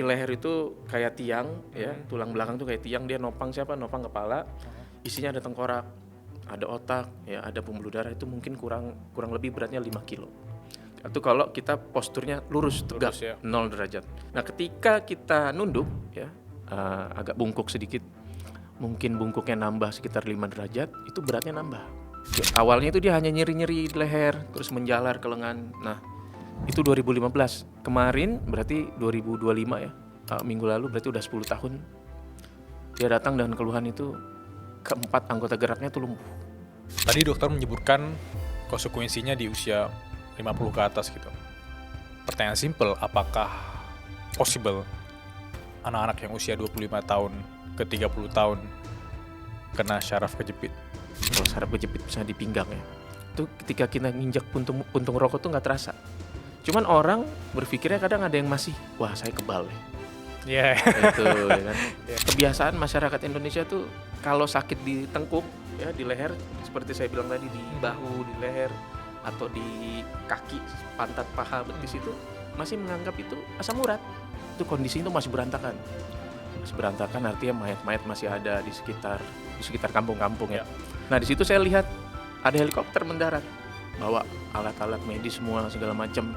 leher itu kayak tiang, ya, tulang belakang tuh kayak tiang, dia nopang kepala, isinya ada tengkorak, ada otak, ya, ada pembuluh darah, itu mungkin kurang lebih beratnya 5 kilo. Itu kalau kita posturnya lurus, tegak, Lurus, ya. 0 derajat. Nah, ketika kita nunduk, ya, agak bungkuk sedikit, mungkin bungkuknya nambah sekitar 5 derajat, itu beratnya nambah. Awalnya itu dia hanya nyeri-nyeri di leher, terus menjalar ke lengan. Nah, itu 2015. Kemarin berarti 2025 ya, minggu lalu berarti udah 10 tahun. Dia datang dengan keluhan itu, keempat anggota geraknya tuh lumpuh. Tadi dokter menyebutkan konsekuensinya di usia 50 ke atas gitu. Pertanyaan simple, apakah possible anak-anak yang usia 25 tahun ke 30 tahun kena syaraf kejepit? Kalau saraf kejepit misalnya di pinggang ya, itu ketika kita nginjak puntung rokok tuh nggak terasa. Cuman orang berpikirnya kadang ada yang masih, wah saya kebal nih. Iya. Itu ya kan. Kebiasaan masyarakat Indonesia tuh kalau sakit di tengkuk, ya, di leher, seperti saya bilang tadi, di bahu, di leher, atau di kaki, pantat, paha, betis itu masih menganggap itu asam urat. Itu kondisi itu masih berantakan. Masih berantakan artinya mayat-mayat masih ada di sekitar kampung-kampung ya. Nah, di situ saya lihat ada helikopter mendarat, bawa alat-alat medis semua segala macam.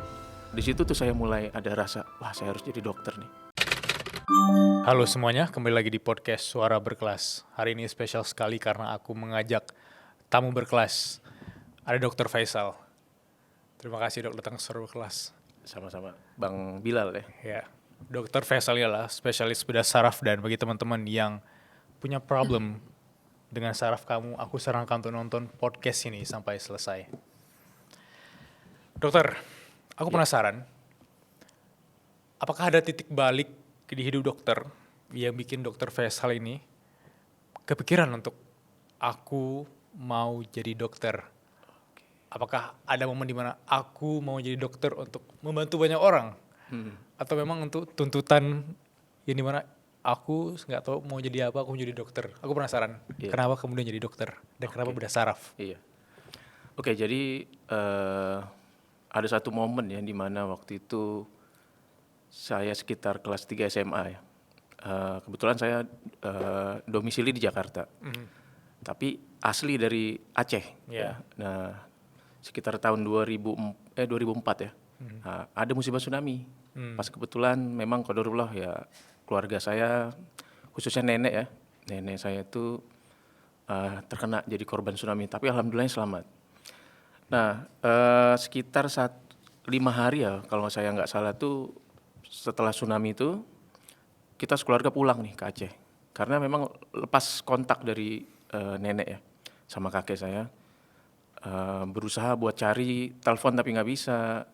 Di situ tuh saya mulai ada rasa, wah saya harus jadi dokter nih. Halo semuanya, kembali lagi di podcast Suara Berkelas. Hari ini spesial sekali karena aku mengajak tamu berkelas. Ada Dr. Faisal. Terima kasih dok datang ke Suara Berkelas. Sama-sama, Bang Bilal ya. Ya, Dr. Faisal ialah spesialis bedah saraf, dan bagi teman-teman yang punya problem dengan saraf kamu, aku sarankan untuk nonton podcast ini sampai selesai. Dokter, aku penasaran, apakah ada titik balik di hidup dokter yang bikin Dr. Faisal ini kepikiran untuk aku mau jadi dokter? Apakah ada momen di mana aku mau jadi dokter untuk membantu banyak orang? Atau memang untuk tuntutan yang dimana aku nggak tahu mau jadi apa, aku mau jadi dokter. Aku penasaran, kenapa kemudian jadi dokter dan kenapa bedah saraf? Iya. Oke, jadi ada satu momen ya di mana waktu itu saya sekitar kelas 3 SMA ya. Kebetulan saya domisili di Jakarta. Tapi asli dari Aceh. Ya. Nah, sekitar tahun 2004 ya. Ada musibah tsunami. Pas kebetulan memang qadarullah ya, keluarga saya khususnya nenek ya. Nenek saya itu terkena jadi korban tsunami, tapi alhamdulillahnya selamat. Nah, sekitar 5 hari ya kalau saya nggak salah tuh, setelah tsunami itu kita sekeluarga pulang nih ke Aceh. Karena memang lepas kontak dari nenek ya sama kakek saya. Berusaha buat cari telepon tapi nggak bisa.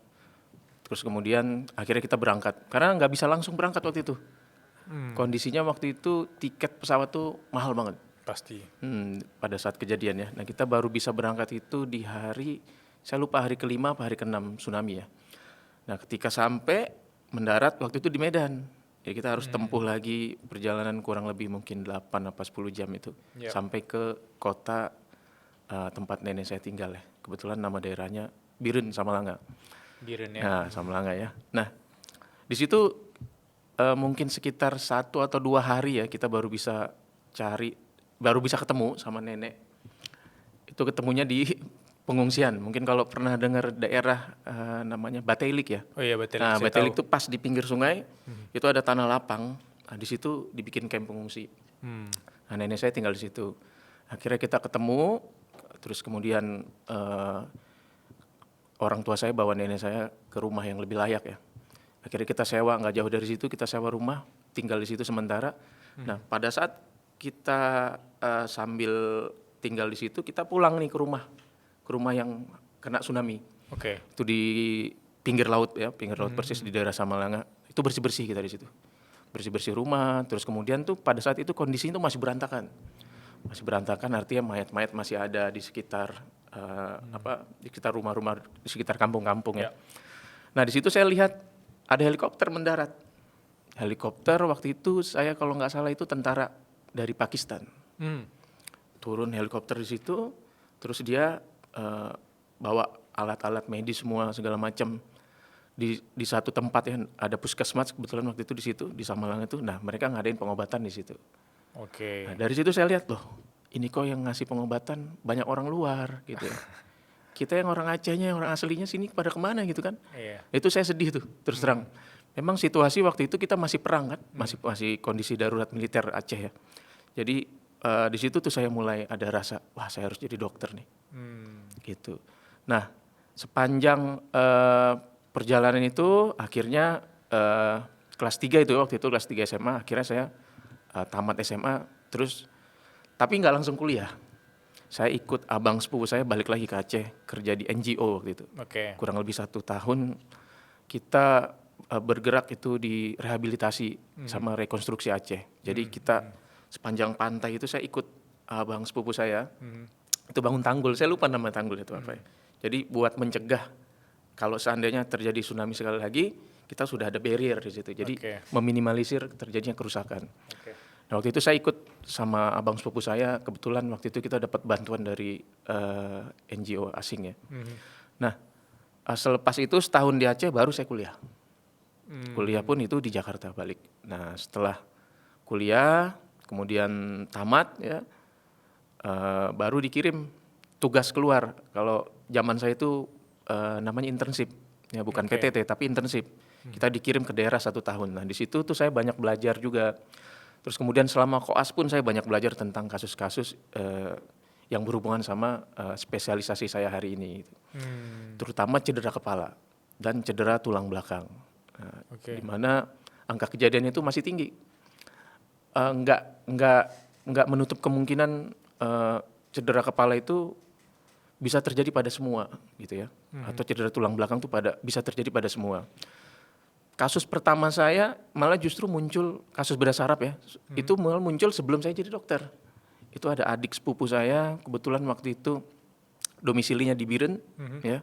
Terus kemudian akhirnya kita berangkat, karena nggak bisa langsung berangkat waktu itu. Kondisinya waktu itu tiket pesawat tuh mahal banget. Pasti. Pada saat kejadian ya. Nah, kita baru bisa berangkat itu di hari, saya lupa hari ke-5 apa hari ke-6 tsunami ya. Nah, ketika sampai mendarat waktu itu di Medan. Ya, kita harus tempuh lagi perjalanan kurang lebih mungkin 8 apa 10 jam itu. Sampai ke kota tempat nenek saya tinggal ya. Kebetulan nama daerahnya Biren Samalanga. Biren ya. Nah, Samalanga ya. Nah, di situ mungkin sekitar 1 atau 2 hari ya kita baru bisa ketemu sama nenek. Itu ketemunya di pengungsian. Mungkin kalau pernah dengar daerah namanya Batelik ya. Oh iya, Batelik. Nah, Batelik itu pas di pinggir sungai, itu ada tanah lapang. Nah, di situ dibikin kamp pengungsi. Nah, nenek saya tinggal di situ. Akhirnya kita ketemu, terus kemudian orang tua saya bawa nenek saya ke rumah yang lebih layak ya. Akhirnya kita sewa, nggak jauh dari situ, kita sewa rumah, tinggal di situ sementara. Nah, pada saat kita sambil tinggal di situ, kita pulang nih ke rumah yang kena tsunami. Oke. Itu di pinggir laut ya, pinggir laut persis di daerah Samalanga. Itu bersih-bersih kita di situ. Bersih-bersih rumah, terus kemudian tuh pada saat itu kondisinya tuh masih berantakan. Masih berantakan artinya mayat-mayat masih ada di sekitar di sekitar rumah-rumah, di sekitar kampung-kampung ya. Nah, di situ saya lihat ada helikopter mendarat. Helikopter waktu itu saya kalau nggak salah itu tentara dari Pakistan. Turun helikopter di situ, terus dia bawa alat-alat medis semua segala macam. di satu tempat yang ada puskesmas, kebetulan waktu itu di situ di Samalang itu. Nah, mereka ngadain pengobatan di situ. Oke. Nah, dari situ saya lihat loh, ini kok yang ngasih pengobatan banyak orang luar gitu ya. Kita yang orang Acehnya, yang orang aslinya sini pada kemana gitu kan. Iya. Itu saya sedih tuh, terus terang. Memang situasi waktu itu kita masih perang kan, masih kondisi darurat militer Aceh ya. Jadi di situ tuh saya mulai ada rasa, wah saya harus jadi dokter nih, gitu. Nah, sepanjang perjalanan itu akhirnya kelas 3 itu waktu itu kelas 3 SMA, akhirnya saya tamat SMA, terus tapi nggak langsung kuliah. Saya ikut abang sepupu saya balik lagi ke Aceh kerja di NGO waktu itu. Oke. Kurang lebih 1 tahun kita bergerak itu di rehabilitasi sama rekonstruksi Aceh. Jadi kita sepanjang pantai itu saya ikut abang sepupu saya itu bangun tanggul. Saya lupa nama tanggul itu apa ya. Jadi buat mencegah kalau seandainya terjadi tsunami sekali lagi, kita sudah ada barrier di situ. Jadi meminimalisir terjadinya kerusakan. Oke. Nah, waktu itu saya ikut sama abang sepupu saya, kebetulan waktu itu kita dapat bantuan dari NGO asing ya. Nah, selepas itu setahun di Aceh baru saya kuliah. Kuliah pun itu di Jakarta balik. Nah, setelah kuliah, kemudian tamat ya, baru dikirim tugas keluar. Kalau zaman saya itu namanya internship, ya bukan PTT tapi internship. Kita dikirim ke daerah 1 tahun. Nah, di situ tuh saya banyak belajar juga. Terus kemudian selama koas pun saya banyak belajar tentang kasus-kasus yang berhubungan sama spesialisasi saya hari ini. Terutama cedera kepala dan cedera tulang belakang. Di mana angka kejadian itu masih tinggi. Nggak menutup kemungkinan cedera kepala itu bisa terjadi pada semua gitu ya. Atau cedera tulang belakang itu bisa terjadi pada semua. Kasus pertama saya malah justru muncul kasus bedah saraf ya. Itu malah muncul sebelum saya jadi dokter. Itu ada adik sepupu saya, kebetulan waktu itu domisilinya di Biren ya.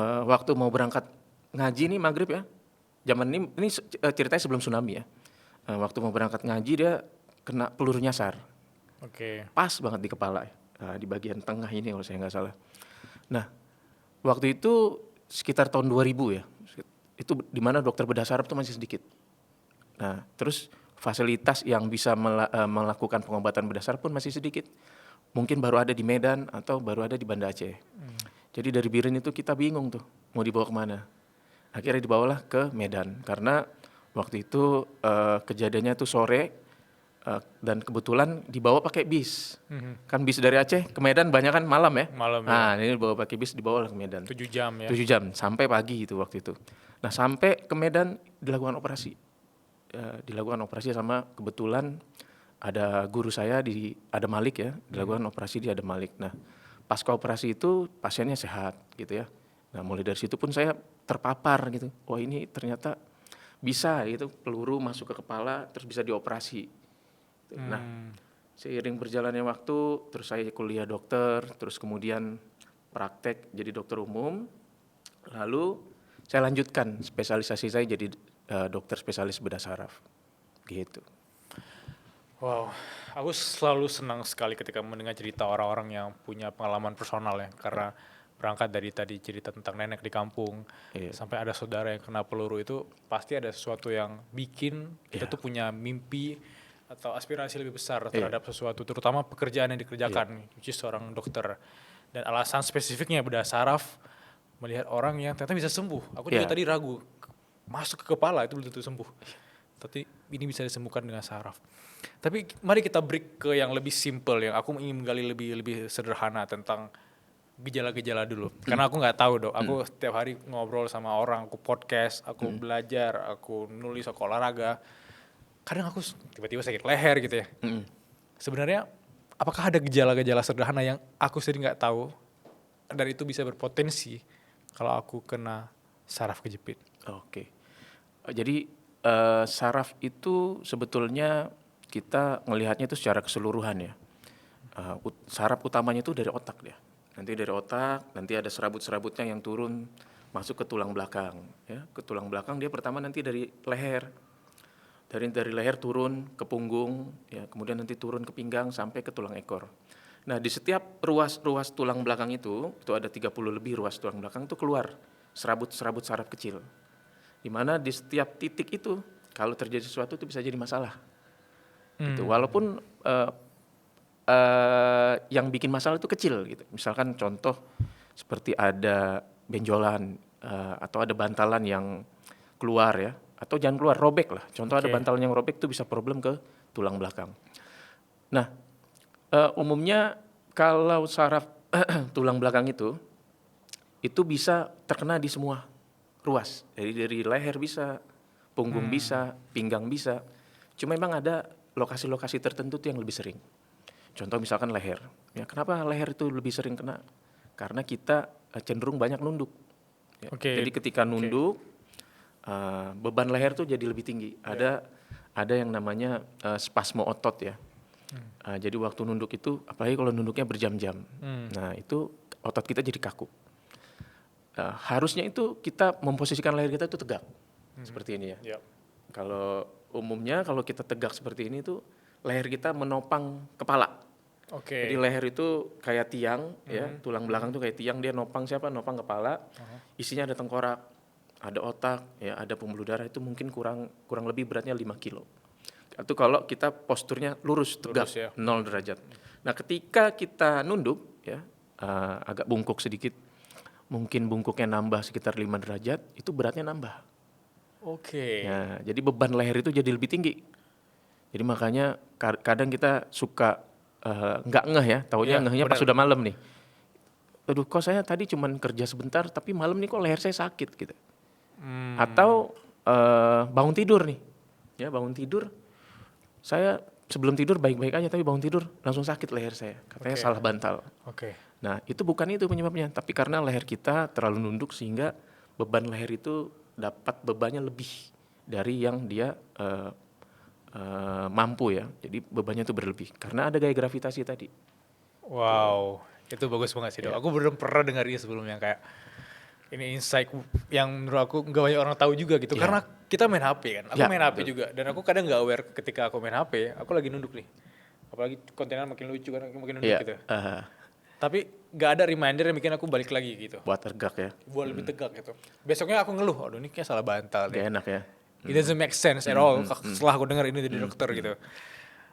Waktu mau berangkat ngaji nih maghrib ya. Zaman ini ceritanya sebelum tsunami ya. Waktu mau berangkat ngaji dia kena peluru nyasar. Pas banget di kepala, di bagian tengah ini kalau saya nggak salah. Nah, waktu itu sekitar tahun 2000 ya. Itu di mana dokter bedah saraf itu masih sedikit. Nah, terus fasilitas yang bisa melakukan pengobatan bedah saraf pun masih sedikit. Mungkin baru ada di Medan atau baru ada di Banda Aceh. Jadi dari Biren itu kita bingung tuh mau dibawa kemana. Akhirnya dibawalah ke Medan karena waktu itu kejadiannya tuh sore dan kebetulan dibawa pakai bis. Kan bis dari Aceh ke Medan banyak kan malam ya. Nah, ini dibawa pakai bis, dibawa ke Medan. 7 jam ya. 7 jam sampai pagi itu waktu itu. Nah, sampai ke Medan dilakukan operasi. Dilakukan operasi sama kebetulan ada guru saya di Adam Malik ya, dilakukan operasi di Adam Malik. Nah, pasca operasi itu pasiennya sehat gitu ya. Nah, mulai dari situ pun saya terpapar gitu. Wah, ini ternyata bisa gitu, peluru masuk ke kepala terus bisa dioperasi. Nah, seiring berjalannya waktu, terus saya kuliah dokter, terus kemudian praktek jadi dokter umum. Lalu saya lanjutkan spesialisasi saya jadi dokter spesialis bedah saraf. Gitu. Wow, aku selalu senang sekali ketika mendengar cerita orang-orang yang punya pengalaman personal ya, karena berangkat dari tadi cerita tentang nenek di kampung, sampai ada saudara yang kena peluru, itu pasti ada sesuatu yang bikin kita tuh punya mimpi atau aspirasi lebih besar terhadap sesuatu, terutama pekerjaan yang dikerjakan, which is seorang dokter. Dan alasan spesifiknya bedah saraf, melihat orang yang ternyata bisa sembuh. Aku juga tadi ragu, masuk ke kepala itu belum tentu sembuh. Tapi ini bisa disembuhkan dengan saraf. Tapi mari kita break ke yang lebih simple, yang aku ingin menggali lebih sederhana tentang gejala-gejala dulu. Karena aku nggak tahu dok, aku setiap hari ngobrol sama orang, aku podcast, aku belajar, aku nulis, aku olahraga. Kadang aku tiba-tiba sakit leher gitu ya. Sebenarnya apakah ada gejala-gejala sederhana yang aku sendiri nggak tahu dan itu bisa berpotensi kalau aku kena saraf kejepit? Oke. Jadi saraf itu sebetulnya kita melihatnya itu secara keseluruhan ya. Saraf utamanya itu dari otak dia. Nanti dari otak, nanti ada serabut-serabutnya yang turun masuk ke tulang belakang. Ya, ke tulang belakang dia pertama nanti dari leher. Dari leher turun ke punggung, ya, kemudian nanti turun ke pinggang sampai ke tulang ekor. Nah, di setiap ruas tulang belakang itu ada 30 lebih ruas tulang belakang itu keluar serabut-serabut saraf kecil. Di mana di setiap titik itu kalau terjadi sesuatu itu bisa jadi masalah. Gitu. Walaupun yang bikin masalah itu kecil gitu. Misalkan contoh seperti ada benjolan atau ada bantalan yang keluar ya, atau jangan keluar, robek lah. Contoh ada Oke. bantalan yang robek itu bisa problem ke tulang belakang. Nah, umumnya kalau saraf tulang belakang itu bisa terkena di semua ruas. Jadi dari leher bisa, punggung bisa, pinggang bisa. Cuma memang ada lokasi-lokasi tertentu tuh yang lebih sering. Contoh misalkan leher. Ya, kenapa leher itu lebih sering kena? Karena kita cenderung banyak nunduk. Ya. Oke. Jadi ketika nunduk, beban leher tuh jadi lebih tinggi. Ada yang namanya spasmo otot ya. Jadi waktu nunduk itu, apalagi kalau nunduknya berjam-jam, nah itu otot kita jadi kaku. Harusnya itu kita memposisikan leher kita itu tegak, seperti ini ya. Yap. Kalau umumnya kalau kita tegak seperti ini tuh leher kita menopang kepala. Oke. Jadi leher itu kayak tiang, ya, tulang belakang tuh kayak tiang, dia nopang siapa? Nopang kepala. Isinya ada tengkorak, ada otak, ya, ada pembuluh darah, itu mungkin kurang lebih beratnya 5 kilo. Itu kalau kita posturnya lurus, tegak, Lurus, ya. 0 derajat. Nah, ketika kita nunduk, ya, agak bungkuk sedikit, mungkin bungkuknya nambah sekitar 5 derajat, itu beratnya nambah. Oke. Ya, jadi beban leher itu jadi lebih tinggi. Jadi makanya kadang kita suka nggak ngeh ya, taunya Iya, ngehnya pas benar. sudah malam nih. Aduh, kok saya tadi cuman kerja sebentar, tapi malam nih kok leher saya sakit gitu. Atau bangun tidur nih, ya bangun tidur, saya sebelum tidur baik-baik aja, tapi bangun tidur langsung sakit leher saya, katanya Oke. salah bantal. Oke. Nah itu bukan itu penyebabnya, tapi karena leher kita terlalu nunduk sehingga beban leher itu dapat bebannya lebih dari yang dia mampu ya. Jadi bebannya itu berlebih karena ada gaya gravitasi tadi. Wow, itu bagus banget sih, Dok. Aku belum pernah dengar ini sebelumnya, kayak ini insight yang menurut aku nggak banyak orang tahu juga gitu. Iya. Karena kita main HP kan. Aku Ya, main HP betul. juga, dan aku kadang nggak aware ketika aku main HP, aku lagi nunduk nih. Apalagi kontennya makin lucu kan, aku makin nunduk Iya, gitu. Tapi nggak ada reminder yang bikin aku balik lagi gitu. buat tegak ya, Buat lebih tegak gitu. Besoknya aku ngeluh, aduh ini kayak salah bantal gak deh. enak ya. It doesn't make sense at all setelah aku dengar ini dari dokter gitu.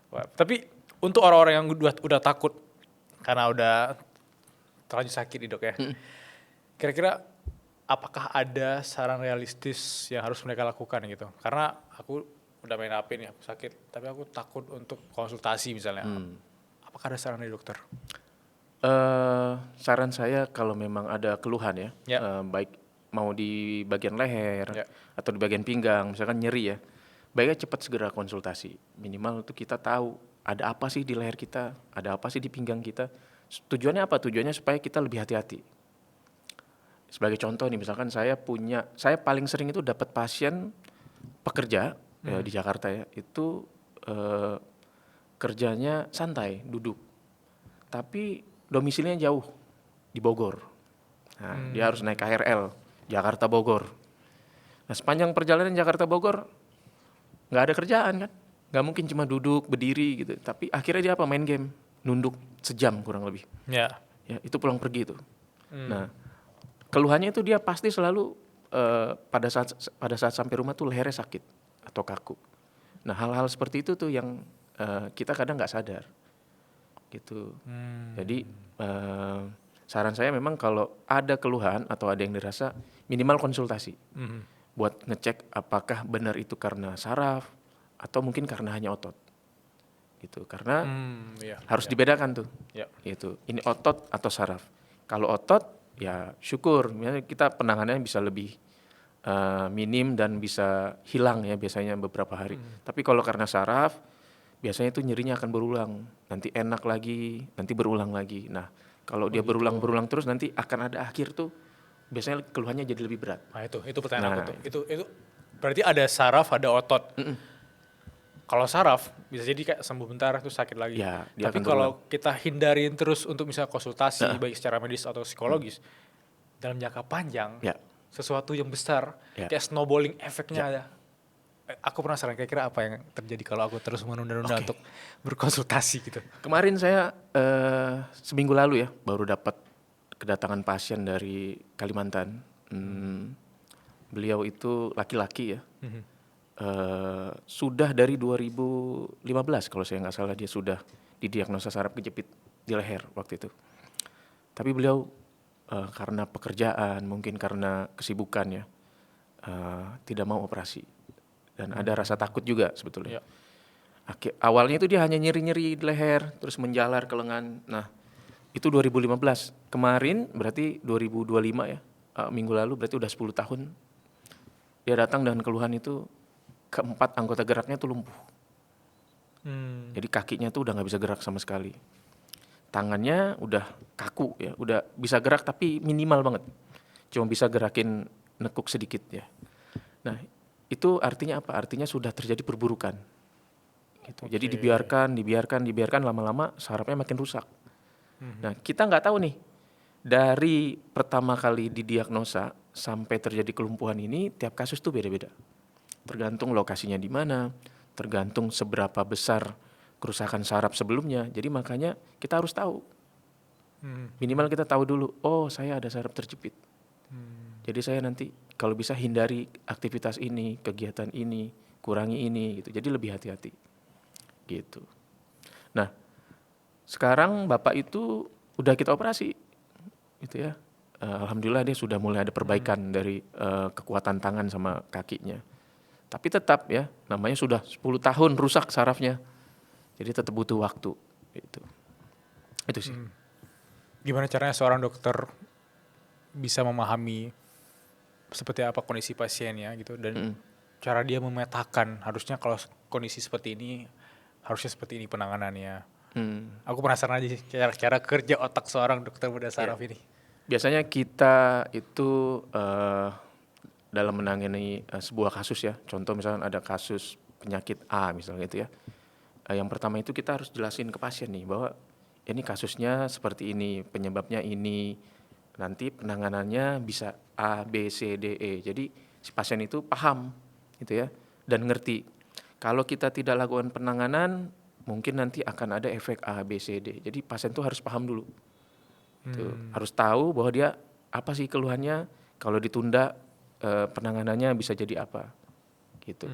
Wah, tapi untuk orang-orang yang udah takut karena udah terlanjur sakit nih, Dok ya. Kira-kira apakah ada saran realistis yang harus mereka lakukan gitu? Karena aku udah main HP nih, aku sakit, tapi aku takut untuk konsultasi misalnya. Apakah ada saran dari dokter? Saran saya kalau memang ada keluhan ya, Ya. baik mau di bagian leher Ya. atau di bagian pinggang, misalkan nyeri ya, baiknya cepat segera konsultasi. Minimal itu kita tahu ada apa sih di leher kita, ada apa sih di pinggang kita. Tujuannya apa? Tujuannya supaya kita lebih hati-hati. Sebagai contoh nih, misalkan saya paling sering itu dapat pasien pekerja ya, di Jakarta ya, itu kerjanya santai, duduk. Tapi domisilinya jauh, di Bogor. Nah, dia harus naik KRL, Jakarta Bogor. Nah, sepanjang perjalanan Jakarta Bogor, nggak ada kerjaan kan. Nggak mungkin cuma duduk, berdiri gitu. Tapi akhirnya dia apa? Main game, nunduk sejam kurang lebih. Ya. Ya, itu pulang pergi itu. Nah, keluhannya itu dia pasti selalu pada saat sampai rumah tuh lehernya sakit atau kaku. Nah, hal-hal seperti itu tuh yang kita kadang nggak sadar, gitu. Jadi saran saya memang kalau ada keluhan atau ada yang dirasa, minimal konsultasi buat ngecek apakah benar itu karena saraf atau mungkin karena hanya otot, gitu. Karena Iya. harus dibedakan tuh. Ya. Gitu. Ini otot atau saraf. Kalau otot ya syukur, misalnya kita penanganannya bisa lebih minim dan bisa hilang ya biasanya beberapa hari. Tapi kalau karena saraf, biasanya itu nyerinya akan berulang. Nanti enak lagi, nanti berulang lagi. Nah, kalau dia berulang terus nanti akan ada akhir tuh biasanya keluhannya jadi lebih berat. Nah itu pertanyaan Nah, aku tuh. Itu berarti ada saraf, ada otot. Kalau saraf bisa jadi kayak sembuh bentar terus sakit lagi. Ya, dia Tapi akan kalau kita hindarin terus untuk misalnya konsultasi baik secara medis atau psikologis, dalam jangka panjang Ya. sesuatu yang besar Ya. kayak snowballing efeknya ada. Aku penasaran kira-kira apa yang terjadi kalau aku terus menunda-nunda untuk berkonsultasi gitu. Kemarin saya seminggu lalu ya baru dapat kedatangan pasien dari Kalimantan. Beliau itu laki-laki ya. Mhm. Sudah dari 2015 kalau saya nggak salah dia sudah didiagnosa saraf kejepit di leher waktu itu. Tapi beliau karena pekerjaan, mungkin karena kesibukan ya, tidak mau operasi. Dan ada rasa takut juga sebetulnya. Ya. Awalnya itu dia hanya nyeri-nyeri di leher, terus menjalar ke lengan. Nah, itu 2015. Kemarin berarti 2025 ya, minggu lalu berarti udah 10 tahun. Dia datang dengan keluhan itu, keempat anggota geraknya tuh lumpuh. Jadi kakinya tuh udah nggak bisa gerak sama sekali. Tangannya udah kaku ya, udah bisa gerak tapi minimal banget. Cuma bisa gerakin nekuk sedikit ya. Nah, itu artinya apa? Artinya sudah terjadi perburukan. Gitu. Jadi Oke. dibiarkan lama-lama sarafnya makin rusak. Nah, kita nggak tahu nih dari pertama kali didiagnosa sampai terjadi kelumpuhan ini tiap kasus tuh beda-beda. Tergantung lokasinya di mana, tergantung seberapa besar kerusakan saraf sebelumnya. Jadi makanya kita harus tahu. Minimal kita tahu dulu, oh saya ada saraf terjepit. Jadi saya nanti kalau bisa hindari aktivitas ini, kegiatan ini, kurangi ini gitu. Jadi lebih hati-hati. Gitu. Nah, sekarang Bapak itu udah kita operasi. Gitu ya. Alhamdulillah dia sudah mulai ada perbaikan dari kekuatan tangan sama kakinya. Tapi tetap ya, namanya sudah 10 tahun rusak sarafnya. Jadi tetap butuh waktu gitu. Itu sih. Gimana caranya seorang dokter bisa memahami seperti apa kondisi pasiennya gitu dan cara dia memetakan harusnya kalau kondisi seperti ini harusnya seperti ini penanganannya. Aku penasaran aja sih cara kerja otak seorang dokter bedah saraf ini. Biasanya kita itu dalam menangani sebuah kasus ya. Contoh misalnya ada kasus penyakit A misalnya gitu ya. Yang pertama itu kita harus jelasin ke pasien nih bahwa ini kasusnya seperti ini, penyebabnya ini, nanti penanganannya bisa A, B, C, D, E. Jadi si pasien itu paham gitu ya dan ngerti. Kalau kita tidak lakukan penanganan, mungkin nanti akan ada efek A, B, C, D. Jadi pasien itu harus paham dulu. Tuh, harus tahu bahwa dia apa sih keluhannya, kalau ditunda penanganannya bisa jadi apa gitu.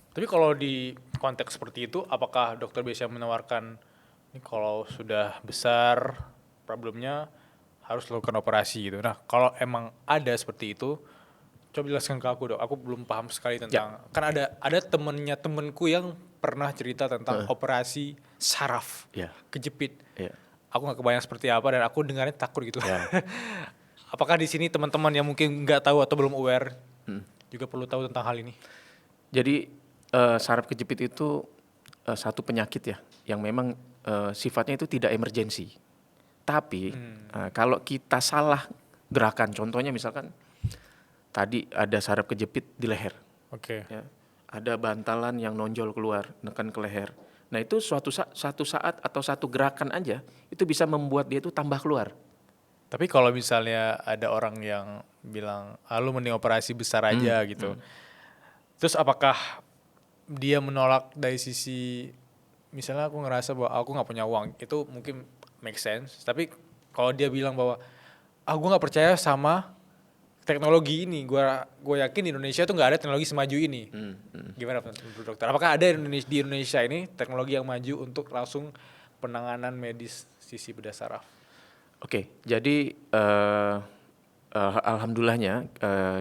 Tapi kalau di konteks seperti itu, apakah dokter biasa menawarkan ini kalau sudah besar problemnya harus lakukan operasi gitu. Nah, kalau emang ada seperti itu, coba jelaskan ke aku dok. Aku belum paham sekali tentang. Kan ada temenku yang pernah cerita tentang operasi saraf Ya. kejepit. Ya. Aku nggak kebayang seperti apa dan aku dengarnya takut gitu. Ya. Apakah di sini teman-teman yang mungkin nggak tahu atau belum aware juga perlu tahu tentang hal ini? Jadi saraf kejepit itu satu penyakit ya yang memang sifatnya itu tidak emergensi. Tapi kalau kita salah gerakan, contohnya misalkan tadi ada saraf kejepit di leher, Oke. ya, ada bantalan yang nonjol keluar, nekan ke leher. Nah itu satu saat atau satu gerakan aja itu bisa membuat dia itu tambah keluar. Tapi kalau misalnya ada orang yang bilang, lu mending operasi besar aja gitu. Terus apakah dia menolak dari sisi, misalnya aku ngerasa bahwa aku nggak punya uang, itu mungkin make sense. Tapi kalau dia bilang bahwa, gue nggak percaya sama teknologi ini, gue yakin di Indonesia tuh nggak ada teknologi semaju ini. Gimana menurut dokter? Apakah ada di Indonesia ini teknologi yang maju untuk langsung penanganan medis sisi bedah saraf? Oke, jadi alhamdulillahnya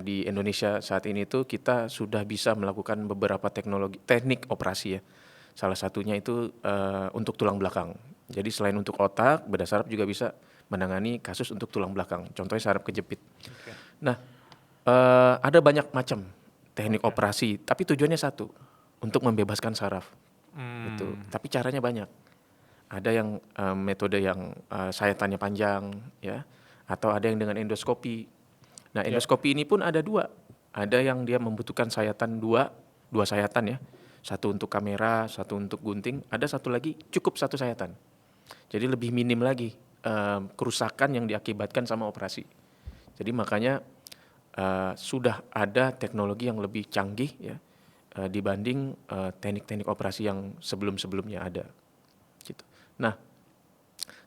di Indonesia saat ini tuh kita sudah bisa melakukan beberapa teknik operasi ya. Salah satunya itu untuk tulang belakang. Jadi selain untuk otak, bedah saraf juga bisa menangani kasus untuk tulang belakang. Contohnya saraf kejepit. Nah, ada banyak macam teknik operasi, tapi tujuannya satu, untuk membebaskan saraf. Gitu. Tapi caranya banyak. Ada yang metode yang sayatannya panjang, ya, atau ada yang dengan endoskopi. Nah, endoskopi ini pun ada dua. Ada yang dia membutuhkan sayatan dua sayatan ya. Satu untuk kamera, satu untuk gunting. Ada satu lagi cukup satu sayatan. Jadi lebih minim lagi kerusakan yang diakibatkan sama operasi. Jadi makanya sudah ada teknologi yang lebih canggih ya dibanding teknik-teknik operasi yang sebelum-sebelumnya ada. Gitu. Nah,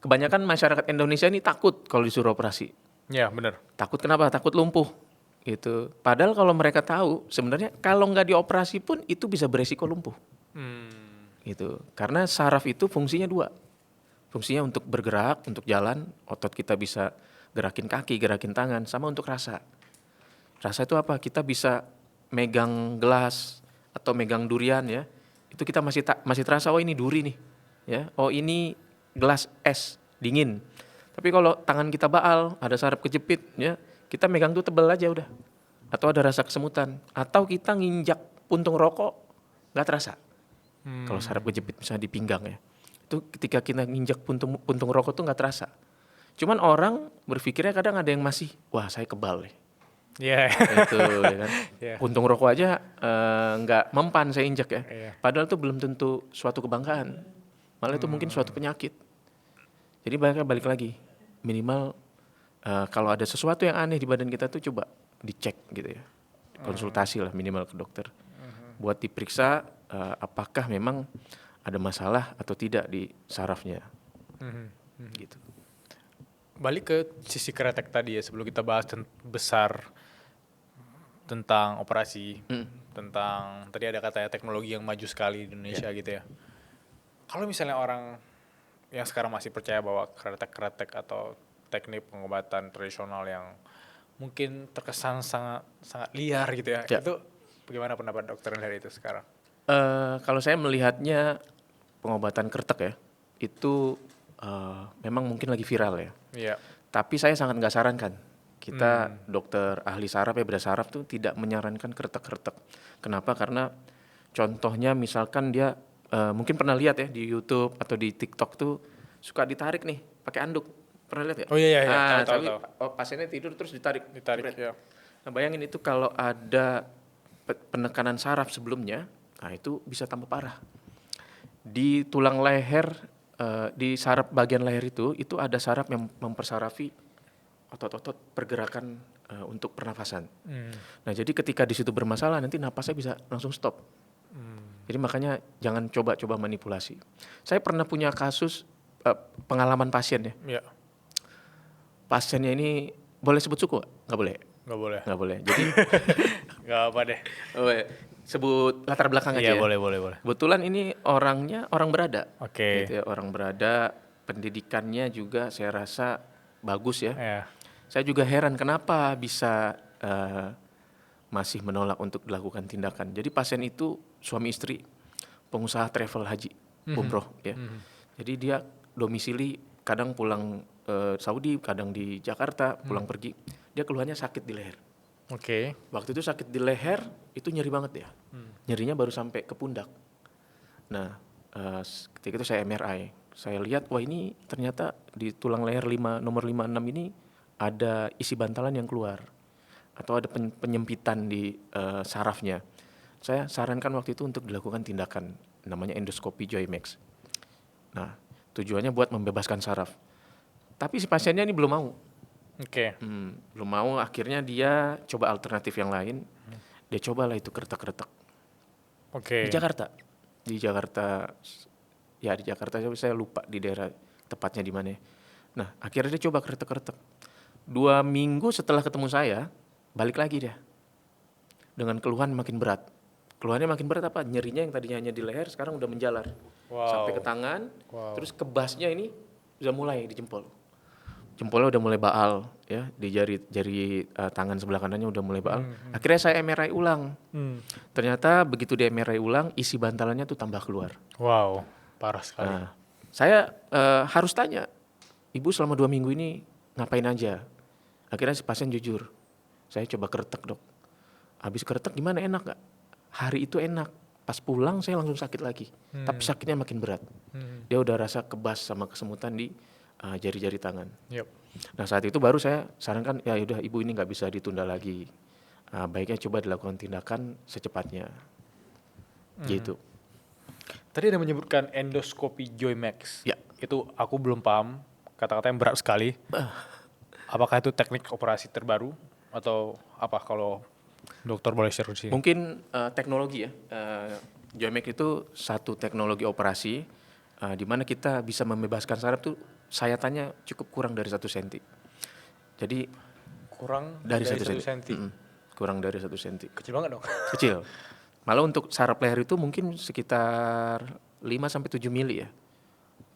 kebanyakan masyarakat Indonesia ini takut kalau disuruh operasi. Ya, benar. Takut kenapa? Takut lumpuh gitu. Padahal kalau mereka tahu sebenarnya kalau nggak dioperasi pun itu bisa beresiko lumpuh gitu. Karena saraf itu fungsinya dua. Fungsinya untuk bergerak, untuk jalan, otot kita bisa gerakin kaki, gerakin tangan, sama untuk rasa. Rasa itu apa? Kita bisa megang gelas atau megang durian ya. Itu kita masih terasa oh ini duri nih. Ya. Oh ini gelas es dingin. Tapi kalau tangan kita baal, ada saraf kejepit ya, kita megang tuh tebel aja udah. Atau ada rasa kesemutan, atau kita nginjak puntung rokok nggak terasa. Kalau saraf kejepit misalnya di pinggang ya. Itu ketika kita nginjak puntung rokok tuh nggak terasa. Cuman orang berpikirnya kadang ada yang masih, wah saya kebal nih. Iya. Itu ya kan. Iya. Puntung rokok aja nggak mempan saya injak ya. Iya. Padahal itu belum tentu suatu kebanggaan. Malah itu mungkin suatu penyakit. Jadi balik lagi, minimal kalau ada sesuatu yang aneh di badan kita tuh coba dicek gitu ya. Konsultasi lah minimal ke dokter. Buat diperiksa apakah memang ada masalah atau tidak di sarafnya. Gitu. Balik ke sisi kretek tadi ya, sebelum kita bahas besar tentang operasi, tentang tadi ada katanya teknologi yang maju sekali di Indonesia gitu ya. Kalau misalnya orang yang sekarang masih percaya bahwa kretek-kretek atau teknik pengobatan tradisional yang mungkin terkesan sangat sangat liar gitu ya, Ya. itu bagaimana pendapat dokter dari itu sekarang? Kalau saya melihatnya pengobatan kretek ya, itu memang mungkin lagi viral ya. Iya. Tapi saya sangat nggak sarankan. Kita dokter ahli saraf ya, bedah saraf tuh tidak menyarankan kretek-kretek. Kenapa? Karena contohnya misalkan dia mungkin pernah lihat ya di YouTube atau di TikTok tuh suka ditarik nih pakai anduk. Pernah lihat ya? Oh iya, tahu. Tapi pasiennya tidur terus ditarik. Ditarik ya. Nah, bayangin itu kalau ada penekanan saraf sebelumnya, nah itu bisa tambah parah. Di tulang leher, di saraf bagian leher itu ada saraf yang mempersarafi otot-otot pergerakan untuk pernafasan. Nah jadi ketika di situ bermasalah nanti napasnya bisa langsung stop. Jadi makanya jangan coba-coba manipulasi. Saya pernah punya kasus pengalaman pasien ya. Iya. Pasiennya ini boleh sebut suku? Nggak boleh. Nggak boleh. Nggak boleh. Jadi Nggak apa deh. sebut latar belakang aja Iya, ya. boleh. Kebetulan ini orangnya orang berada. Oke. Gitu ya, orang berada, pendidikannya juga saya rasa bagus ya. Ya. Saya juga heran kenapa bisa masih menolak untuk dilakukan tindakan. Jadi pasien itu suami istri, pengusaha travel haji, umroh ya. Jadi dia domisili kadang pulang Saudi, kadang di Jakarta, pulang pergi. Dia keluhannya sakit di leher. Oke. Waktu itu sakit di leher, itu nyeri banget ya. Nyerinya baru sampai ke pundak. Nah, ketika itu saya MRI. Saya lihat, wah ini ternyata di tulang leher nomor 56 ini ada isi bantalan yang keluar. Atau ada penyempitan di sarafnya. Saya sarankan waktu itu untuk dilakukan tindakan, namanya endoskopi Joymax. Nah, tujuannya buat membebaskan saraf. Tapi si pasiennya ini belum mau. Oke. Belum mau, akhirnya dia coba alternatif yang lain. Dia cobalah itu kretek-kretek. Oke. Di Jakarta, ya di Jakarta saya lupa di daerah tepatnya di mana. Nah akhirnya dia coba kretek-kretek. 2 minggu setelah ketemu saya, balik lagi dia dengan keluhan makin berat. Keluhannya makin berat apa? Nyerinya yang tadinya hanya di leher sekarang udah menjalar sampai ke tangan. Terus kebasnya ini udah mulai di jempol. Jempolnya udah mulai baal ya, di jari tangan sebelah kanannya udah mulai baal. Akhirnya saya MRI ulang. Ternyata begitu di MRI ulang, isi bantalannya tuh tambah keluar. Wow, parah sekali. Nah, saya harus tanya, ibu selama 2 minggu ini ngapain aja? Akhirnya si pasien jujur, saya coba kretek dok. Habis kretek gimana, enak gak? Hari itu enak, pas pulang saya langsung sakit lagi. Tapi sakitnya makin berat. Dia udah rasa kebas sama kesemutan di jari-jari tangan. Yep. Nah saat itu baru saya sarankan, ya udah ibu ini nggak bisa ditunda lagi. Baiknya coba dilakukan tindakan secepatnya. Gitu. Tadi ada menyebutkan endoskopi Joymax. Ya. Itu aku belum paham, kata-kata yang berat sekali. Apakah itu teknik operasi terbaru atau apa, kalau dokter boleh share di sini? Mungkin teknologi ya. Joymax itu satu teknologi operasi di mana kita bisa membebaskan saraf tuh sayatannya cukup kurang dari 1 senti. Jadi Kurang dari dari 1 1 senti. senti. Kurang dari 1 senti. Kecil banget dong. Kecil. Malah untuk saraf leher itu mungkin sekitar 5 sampai 7 mili ya.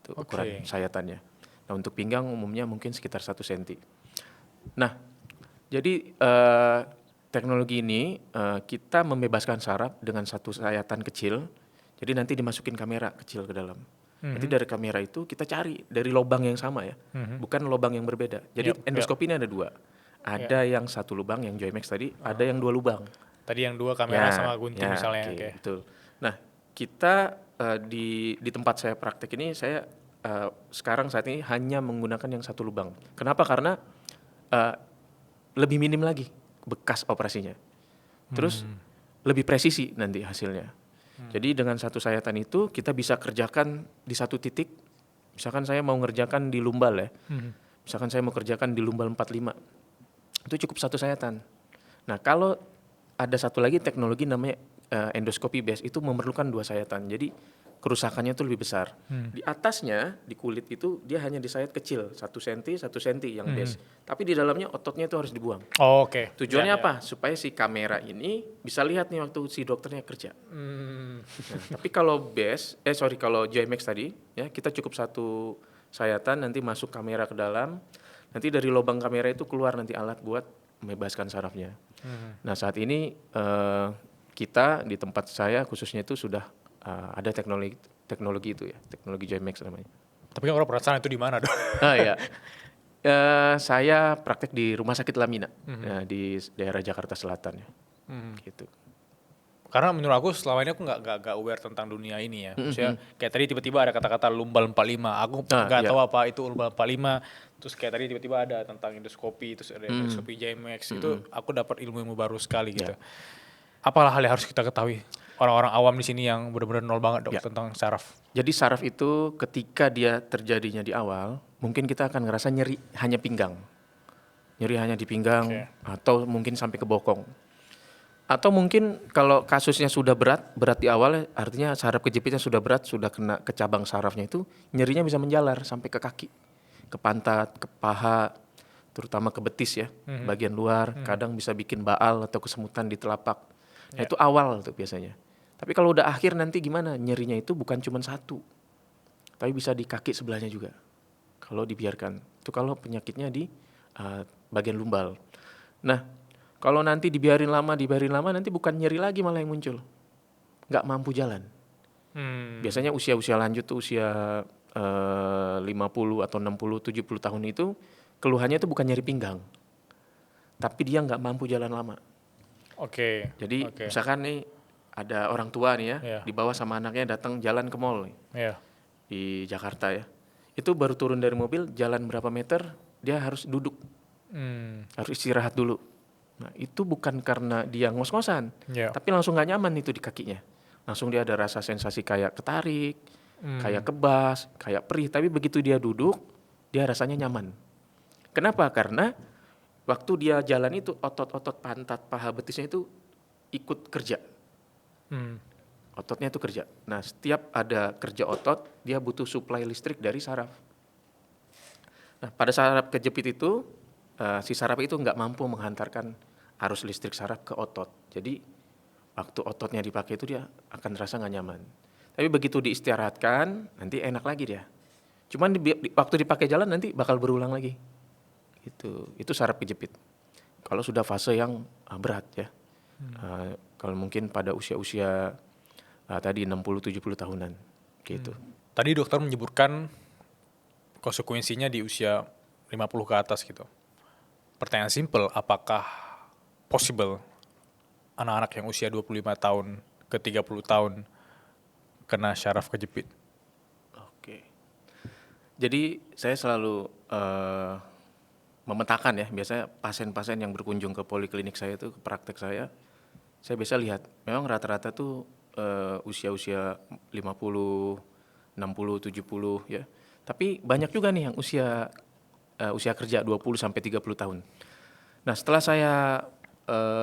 Itu ukuran Oke. sayatannya. Nah, untuk pinggang umumnya mungkin sekitar 1 senti. Nah, jadi teknologi ini kita membebaskan saraf dengan satu sayatan kecil. Jadi nanti dimasukin kamera kecil ke dalam. Nanti dari kamera itu kita cari dari lubang yang sama ya, bukan lubang yang berbeda. Jadi Yap, endoskopi ini ada 2. Ada yang 1 lubang yang Joymax tadi, ada yang 2 lubang. Tadi yang 2 kamera sama gunting Ya, misalnya. oke, Oke. betul. Nah, kita di tempat saya praktek ini saya sekarang saat ini hanya menggunakan yang 1 lubang. Kenapa? Karena eh, lebih minim lagi bekas operasinya. Terus lebih presisi nanti hasilnya. Jadi dengan satu sayatan itu kita bisa kerjakan di satu titik. Misalkan saya mau ngerjakan di lumbal ya. Misalkan saya mau kerjakan di lumbal 45. Itu cukup satu sayatan. Nah, kalau ada satu lagi teknologi namanya endoskopi base, itu memerlukan 2 sayatan. Jadi kerusakannya itu lebih besar. Di atasnya, di kulit itu dia hanya disayat kecil, 1 senti, 1 senti yang base. Tapi di dalamnya ototnya itu harus dibuang. Oh, oke. Tujuannya Ya, ya. apa? Supaya si kamera ini bisa lihat nih waktu si dokternya kerja. Nah, tapi kalau kalau JMX tadi, ya kita cukup satu sayatan, nanti masuk kamera ke dalam, nanti dari lubang kamera itu keluar nanti alat buat membebaskan sarafnya. Nah, saat ini kita di tempat saya khususnya itu sudah ada teknologi itu ya, teknologi JMX namanya. Tapi kan orang penasaran itu di mana dong? Ah ya, saya praktek di Rumah Sakit Lamina di daerah Jakarta Selatan ya, gitu. Karena menurut aku selama ini aku nggak aware tentang dunia ini ya. Maksudnya kayak tadi tiba-tiba ada kata-kata lumbal 45. Aku nggak iya. tahu apa itu lumbal 45. Terus kayak tadi tiba-tiba ada tentang endoskopi, terus ada endoskopi JMX. Itu aku dapat ilmu-ilmu baru sekali gitu. Apalah hal yang harus kita ketahui orang-orang awam di sini yang benar-benar nol banget dok tentang saraf. Jadi saraf itu ketika dia terjadinya di awal, mungkin kita akan ngerasa nyeri hanya pinggang. Nyeri hanya di pinggang atau mungkin sampai ke bokong. Atau mungkin kalau kasusnya sudah berat di awal, artinya saraf kejepitnya sudah berat, sudah kena ke cabang sarafnya itu, nyerinya bisa menjalar sampai ke kaki, ke pantat, ke paha, terutama ke betis ya, bagian luar, kadang bisa bikin baal atau kesemutan di telapak. Nah itu awal tuh biasanya. Tapi kalau udah akhir nanti gimana? Nyerinya itu bukan cuma 1, tapi bisa di kaki sebelahnya juga. Kalau dibiarkan, itu kalau penyakitnya di bagian lumbal. Nah, kalau nanti dibiarin lama nanti bukan nyeri lagi malah yang muncul. Nggak mampu jalan. Biasanya usia-usia lanjut tuh usia 50 atau 60, 70 tahun itu keluhannya itu bukan nyeri pinggang. Tapi dia nggak mampu jalan lama. Oke. Jadi misalkan nih ada orang tua nih ya, Iya. dibawa sama anaknya datang jalan ke mall nih, Iya. di Jakarta ya. Itu baru turun dari mobil, jalan berapa meter, dia harus duduk, harus istirahat dulu. Nah itu bukan karena dia ngos-ngosan, tapi langsung nggak nyaman itu di kakinya. Langsung dia ada rasa sensasi kayak ketarik, kayak kebas, kayak perih. Tapi begitu dia duduk, dia rasanya nyaman. Kenapa? Karena waktu dia jalan itu otot-otot pantat, paha, betisnya itu ikut kerja. Ototnya itu kerja. Nah setiap ada kerja otot, dia butuh suplai listrik dari saraf. Nah pada saraf kejepit itu, si saraf itu nggak mampu menghantarkan arus listrik saraf ke otot. Jadi waktu ototnya dipakai itu dia akan terasa nggak nyaman. Tapi begitu diistirahatkan, nanti enak lagi dia. Cuman waktu dipakai jalan nanti bakal berulang lagi. Itu saraf kejepit. Kalau sudah fase yang berat ya. Kalau mungkin pada usia-usia tadi 60-70 tahunan gitu. Tadi dokter menyebutkan konsekuensinya di usia 50 ke atas gitu. Pertanyaan simple, apakah possible anak-anak yang usia 25 tahun ke 30 tahun kena syaraf kejepit? Oke. Jadi saya selalu memetakan ya, biasanya pasien-pasien yang berkunjung ke poliklinik saya itu, ke praktek saya biasa lihat, memang rata-rata tuh usia-usia 50, 60, 70 ya. Tapi banyak juga nih yang usia kerja 20 sampai 30 tahun. Nah, setelah saya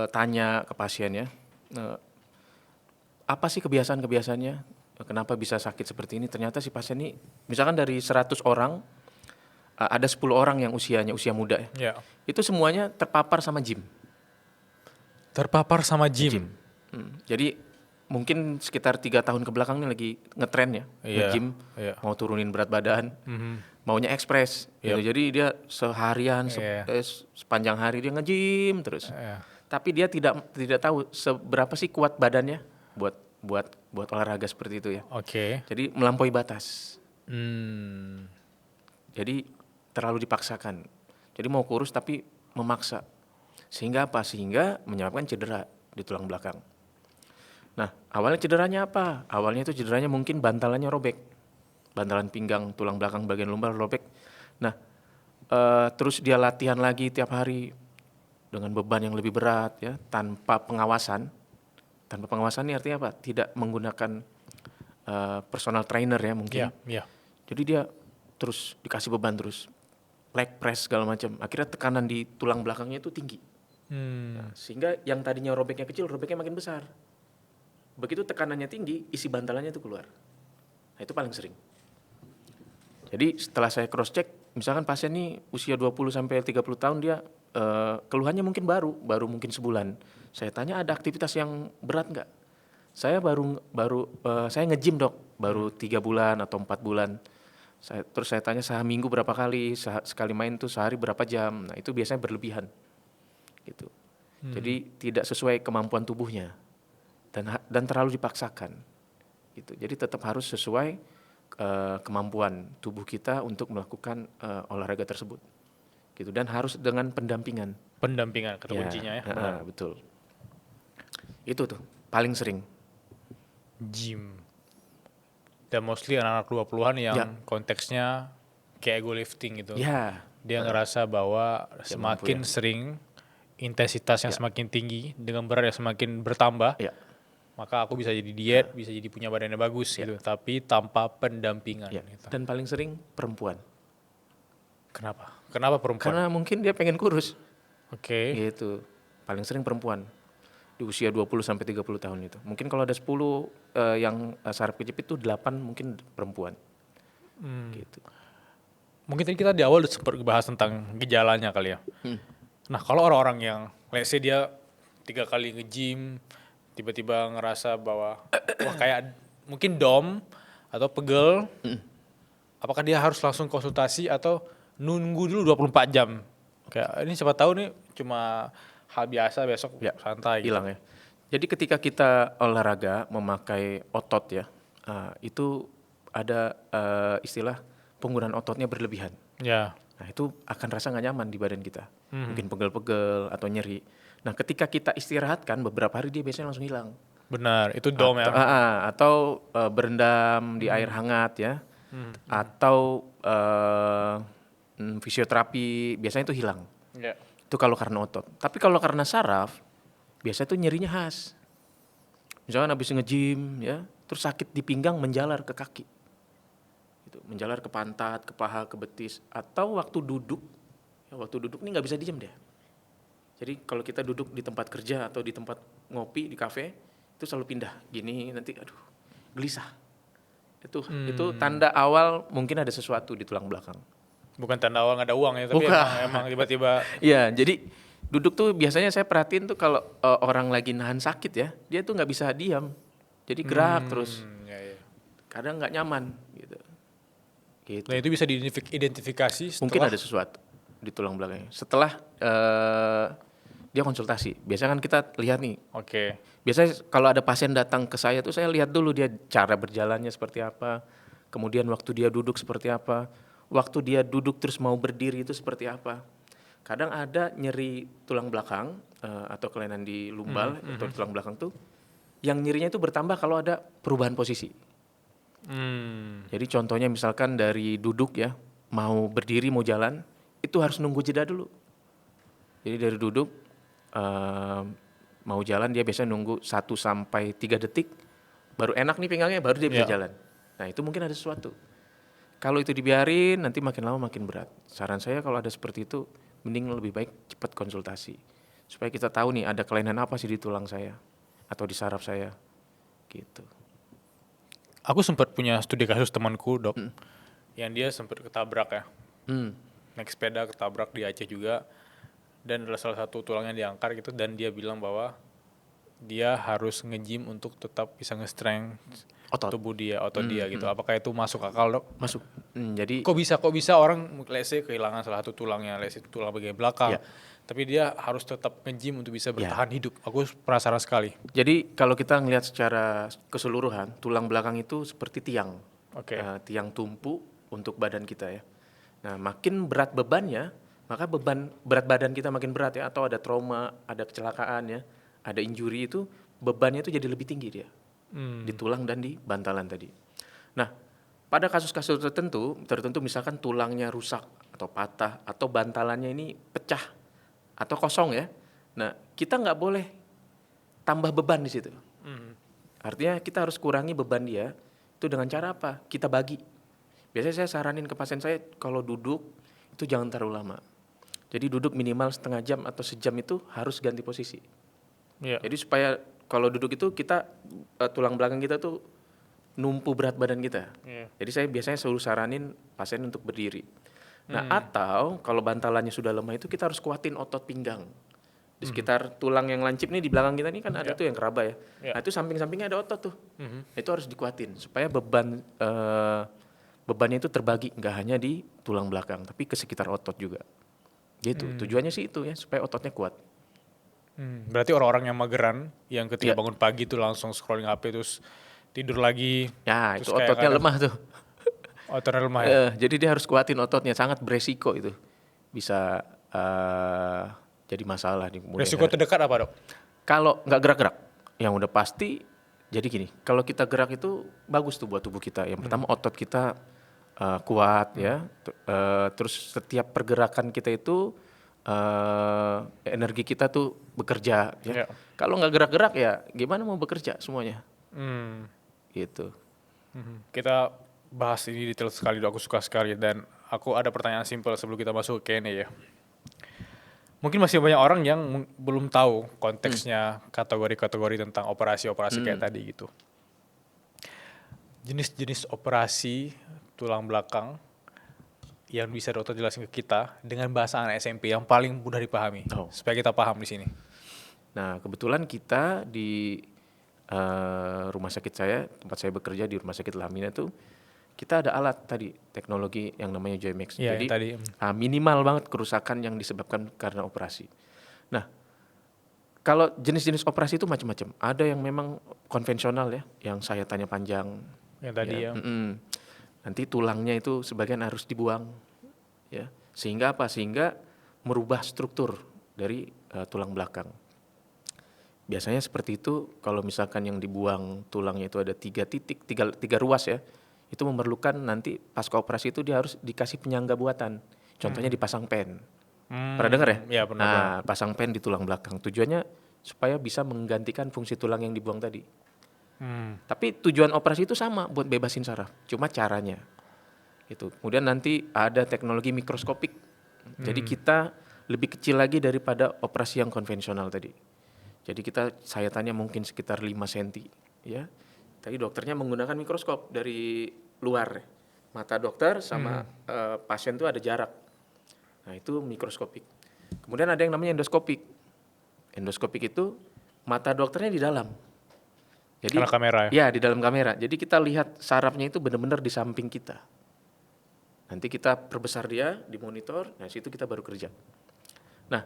tanya ke pasien ya, apa sih kebiasaan-kebiasaannya? Kenapa bisa sakit seperti ini? Ternyata si pasien ini, misalkan dari 100 orang, ada 10 orang yang usia muda ya. Ya. Itu semuanya terpapar sama gym. Terpapar sama gym. Jadi mungkin sekitar 3 tahun ke belakang ini lagi ngetren ya, Iya, nge-gym, iya. mau turunin berat badan, maunya ekspres. Gitu. Jadi dia seharian, Iya. sepanjang hari dia nge-gym terus. Iya. Tapi dia tidak tahu seberapa sih kuat badannya buat olahraga seperti itu ya. Oke. Jadi melampaui batas. Hmm. Jadi terlalu dipaksakan. Jadi mau kurus tapi memaksa. Sehingga apa? Sehingga menyebabkan cedera di tulang belakang. Nah, awalnya cederanya apa? Awalnya itu cederanya mungkin bantalannya robek. Bantalan pinggang, tulang belakang bagian lumbar robek. Nah, terus dia latihan lagi tiap hari dengan beban yang lebih berat ya, tanpa pengawasan. Tanpa pengawasan ini artinya apa? Tidak menggunakan personal trainer ya mungkin. Iya, iya. Jadi dia terus dikasih beban terus, leg press segala macam. Akhirnya tekanan di tulang belakangnya itu tinggi. Nah, sehingga yang tadinya robeknya kecil, robeknya makin besar. Begitu tekanannya tinggi, isi bantalannya itu keluar. Nah, itu paling sering. Jadi setelah saya cross check, misalkan pasien ini usia 20 sampai 30 tahun dia keluhannya mungkin baru mungkin sebulan. Saya tanya ada aktivitas yang berat nggak? Saya saya nge-gym dok, baru 3 bulan atau 4 bulan. Terus saya tanya seminggu berapa kali, sekali main tuh sehari berapa jam. Nah itu biasanya berlebihan. Gitu. Jadi tidak sesuai kemampuan tubuhnya dan terlalu dipaksakan. Gitu. Jadi tetap harus sesuai kemampuan tubuh kita untuk melakukan olahraga tersebut. Gitu. Dan harus dengan pendampingan. Pendampingan kata kuncinya ya. Benar. Betul. Itu tuh paling sering. Gym. Dan mostly anak-anak 20-an yang konteksnya kayak ego lifting gitu. Ya. Dia ngerasa bahwa semakin sering intensitasnya semakin tinggi dengan berat yang semakin bertambah, maka aku bisa jadi diet, bisa jadi punya badannya bagus gitu, tapi tanpa pendampingan. Gitu. Dan paling sering perempuan. Kenapa? Kenapa perempuan? Karena mungkin dia pengen kurus. Oke. Gitu. Paling sering perempuan di usia 20 sampai 30 tahun itu. Mungkin kalau ada 10 yang saraf kejepit itu 8 mungkin perempuan. Gitu. Mungkin tadi kita di awal udah sempat bahas tentang gejalanya kali ya. Nah kalau orang-orang yang let's say dia 3 kali nge-gym, tiba-tiba ngerasa bahwa wah kayak mungkin DOM atau pegel, apakah dia harus langsung konsultasi atau nunggu dulu 24 jam? Kayak ini siapa tahu nih cuma hal biasa, besok santai. Hilang ya. Jadi ketika kita olahraga memakai otot ya, itu ada istilah penggunaan ototnya berlebihan. Ya. Nah itu akan rasa nggak nyaman di badan kita. Mungkin pegel-pegel atau nyeri. Nah ketika kita istirahatkan beberapa hari dia biasanya langsung hilang. Benar, itu DOM ya. Atau berendam di air hangat ya. Atau fisioterapi biasanya itu hilang. Ya. Itu kalau karena otot. Tapi kalau karena saraf biasanya itu nyerinya khas. Misalkan habis nge-gym ya, terus sakit di pinggang menjalar ke kaki. Gitu, menjalar ke pantat, ke paha, ke betis, atau waktu duduk. Ya, waktu duduk ini nggak bisa diem deh. Jadi kalau kita duduk di tempat kerja atau di tempat ngopi di kafe, itu selalu pindah gini nanti gelisah. Itu tanda awal mungkin ada sesuatu di tulang belakang. Bukan tanda awal nggak ada uang ya, tapi emang tiba-tiba. Iya, jadi duduk tuh biasanya saya perhatiin tuh kalau orang lagi nahan sakit ya, dia tuh nggak bisa diam. Jadi gerak terus. Ya. Kadang nggak nyaman gitu. Nah itu bisa diidentifikasi setelah. Mungkin ada sesuatu di tulang belakangnya. Setelah dia konsultasi, biasanya kan kita lihat nih. Oke. Biasanya kalau ada pasien datang ke saya tuh saya lihat dulu dia cara berjalannya seperti apa, kemudian waktu dia duduk seperti apa, waktu dia duduk terus mau berdiri itu seperti apa. Kadang ada nyeri tulang belakang atau kelainan di lumbal atau di tulang belakang tuh, yang nyerinya itu bertambah kalau ada perubahan posisi. Jadi contohnya misalkan dari duduk ya, mau berdiri mau jalan, itu harus nunggu jeda dulu. Jadi dari duduk mau jalan dia biasanya nunggu 1 sampai 3 detik, baru enak nih pinggangnya, baru dia bisa jalan. Nah itu mungkin ada sesuatu. Kalau itu dibiarin nanti makin lama makin berat. Saran saya kalau ada seperti itu, mending lebih baik cepat konsultasi. Supaya kita tahu nih ada kelainan apa sih di tulang saya atau di saraf saya gitu. Aku sempat punya studi kasus temanku dok, yang dia sempat ketabrak ya, Hmm. naik sepeda ketabrak di Aceh juga, dan adalah salah satu tulang yang diangkat gitu, dan dia bilang bahwa dia harus nge-gym untuk tetap bisa nge-strength Otot. tubuh dia, otot dia gitu. Apakah itu masuk akal, Dok? Masuk. Jadi Kok bisa orang let's say kehilangan salah satu tulangnya, let's say tulang bagian belakang, ya, tapi dia harus tetap nge-gym untuk bisa ya. bertahan hidup. Aku penasaran sekali. Jadi kalau kita ngelihat secara keseluruhan, tulang belakang itu seperti tiang, Oke. tiang tumpu untuk badan kita ya. Nah, makin berat bebannya, maka berat badan kita makin berat ya. Atau ada trauma, ada kecelakaan ya, ada injury itu, bebannya itu jadi lebih tinggi dia di tulang dan di bantalan tadi. Nah, pada kasus-kasus tertentu misalkan tulangnya rusak atau patah atau bantalannya ini pecah atau kosong ya. Nah, kita nggak boleh tambah beban di situ. Artinya kita harus kurangi beban dia itu dengan cara apa? Kita bagi. Biasanya saya saranin ke pasien saya kalau duduk itu jangan terlalu lama. Jadi duduk minimal setengah jam atau sejam itu harus ganti posisi. Iya. Jadi supaya kalau duduk itu kita tulang belakang kita tuh numpu berat badan kita. Iya. Jadi saya biasanya selalu saranin pasien untuk berdiri. Nah, atau kalau bantalannya sudah lemah itu kita harus kuatin otot pinggang. Di sekitar tulang yang lancip nih di belakang kita nih kan ada tuh yang keraba ya. Ya. Nah, itu samping-sampingnya ada otot tuh. Itu harus dikuatin supaya bebannya itu terbagi nggak hanya di tulang belakang tapi ke sekitar otot juga. Gitu. Tujuannya sih itu ya supaya ototnya kuat. Berarti orang-orang yang mageran, yang ketika Iya. bangun pagi tuh langsung scrolling HP terus tidur lagi, Ya, terus itu kayak ototnya kadang lemah tuh. ototnya lemah ya. Jadi dia harus kuatin ototnya, sangat beresiko itu. Bisa jadi masalah di kemudian Resiko hari. terdekat apa, Dok? Kalau nggak gerak-gerak, yang udah pasti jadi gini, kalau kita gerak itu bagus tuh buat tubuh kita. Yang pertama otot kita kuat ya, terus setiap pergerakan kita itu energi kita tuh bekerja ya. Ya. Kalau nggak gerak-gerak ya gimana mau bekerja semuanya gitu. Kita bahas ini detail sekali, Dok. Aku suka sekali, dan aku ada pertanyaan simpel sebelum kita masuk ke Q&A ya. Mungkin masih banyak orang yang belum tahu konteksnya kategori-kategori tentang operasi-operasi kayak tadi gitu. Jenis-jenis operasi tulang belakang yang bisa dokter jelasin ke kita dengan bahasa anak SMP yang paling mudah dipahami, supaya kita paham di sini. Nah, kebetulan kita di rumah sakit saya, tempat saya bekerja di Rumah Sakit Lamina tuh, kita ada alat tadi, teknologi yang namanya Joymax. Iya, Jadi yang tadi. minimal banget kerusakan yang disebabkan karena operasi. Nah, kalau jenis-jenis operasi itu macam-macam. Ada yang memang konvensional ya, yang saya tanya panjang. Yang tadi ya. Nanti tulangnya itu sebagian harus dibuang, ya. Sehingga apa? Sehingga merubah struktur dari tulang belakang. Biasanya seperti itu. Kalau misalkan yang dibuang tulangnya itu ada 3 titik, 3 ruas ya, itu memerlukan nanti pasca operasi itu dia harus dikasih penyangga buatan. Contohnya dipasang pen. Pernah dengar ya? Iya, pernah. Nah, pasang pen di tulang belakang. Tujuannya supaya bisa menggantikan fungsi tulang yang dibuang tadi. Tapi tujuan operasi itu sama, buat bebasin saraf. Cuma caranya. Gitu. Kemudian nanti ada teknologi mikroskopik. Jadi kita lebih kecil lagi daripada operasi yang konvensional tadi. Jadi saya tanya mungkin sekitar 5 cm. Ya. Tadi dokternya menggunakan mikroskop dari luar. Mata dokter sama pasien itu ada jarak. Nah, itu mikroskopik. Kemudian ada yang namanya endoskopik. Endoskopik itu mata dokternya di dalam. Jadi Karena kamera ya? Ya, di dalam kamera. Jadi kita lihat sarafnya itu benar-benar di samping kita. Nanti kita perbesar dia di monitor, nah situ kita baru kerja. Nah,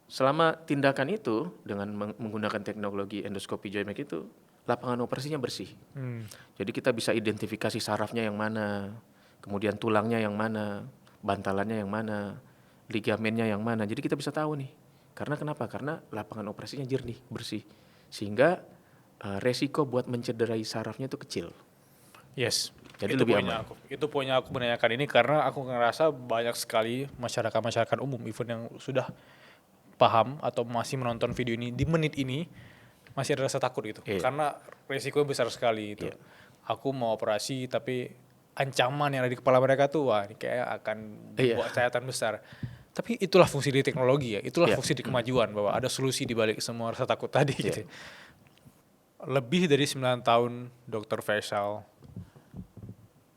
selama tindakan itu dengan menggunakan teknologi endoskopi Joymax itu, lapangan operasinya bersih. Jadi kita bisa identifikasi sarafnya yang mana, kemudian tulangnya yang mana, bantalannya yang mana, ligamennya yang mana. Jadi kita bisa tahu nih. Karena kenapa? Karena lapangan operasinya jernih, bersih. Sehingga resiko buat mencederai sarafnya itu kecil. Yes. Jadi itu lebih poinnya aman. Itu poinnya aku menanyakan ini karena aku ngerasa banyak sekali masyarakat umum even yang sudah paham atau masih menonton video ini di menit ini masih ada rasa takut gitu. Iya. Karena resikonya besar sekali itu. Iya. Aku mau operasi tapi ancaman yang ada di kepala mereka tuh wah ini kayak akan buat sayatan besar. Tapi itulah fungsi di teknologi ya, itulah fungsi di kemajuan bahwa ada solusi di balik semua rasa takut tadi gitu. Lebih dari 9 tahun Dr. Faisal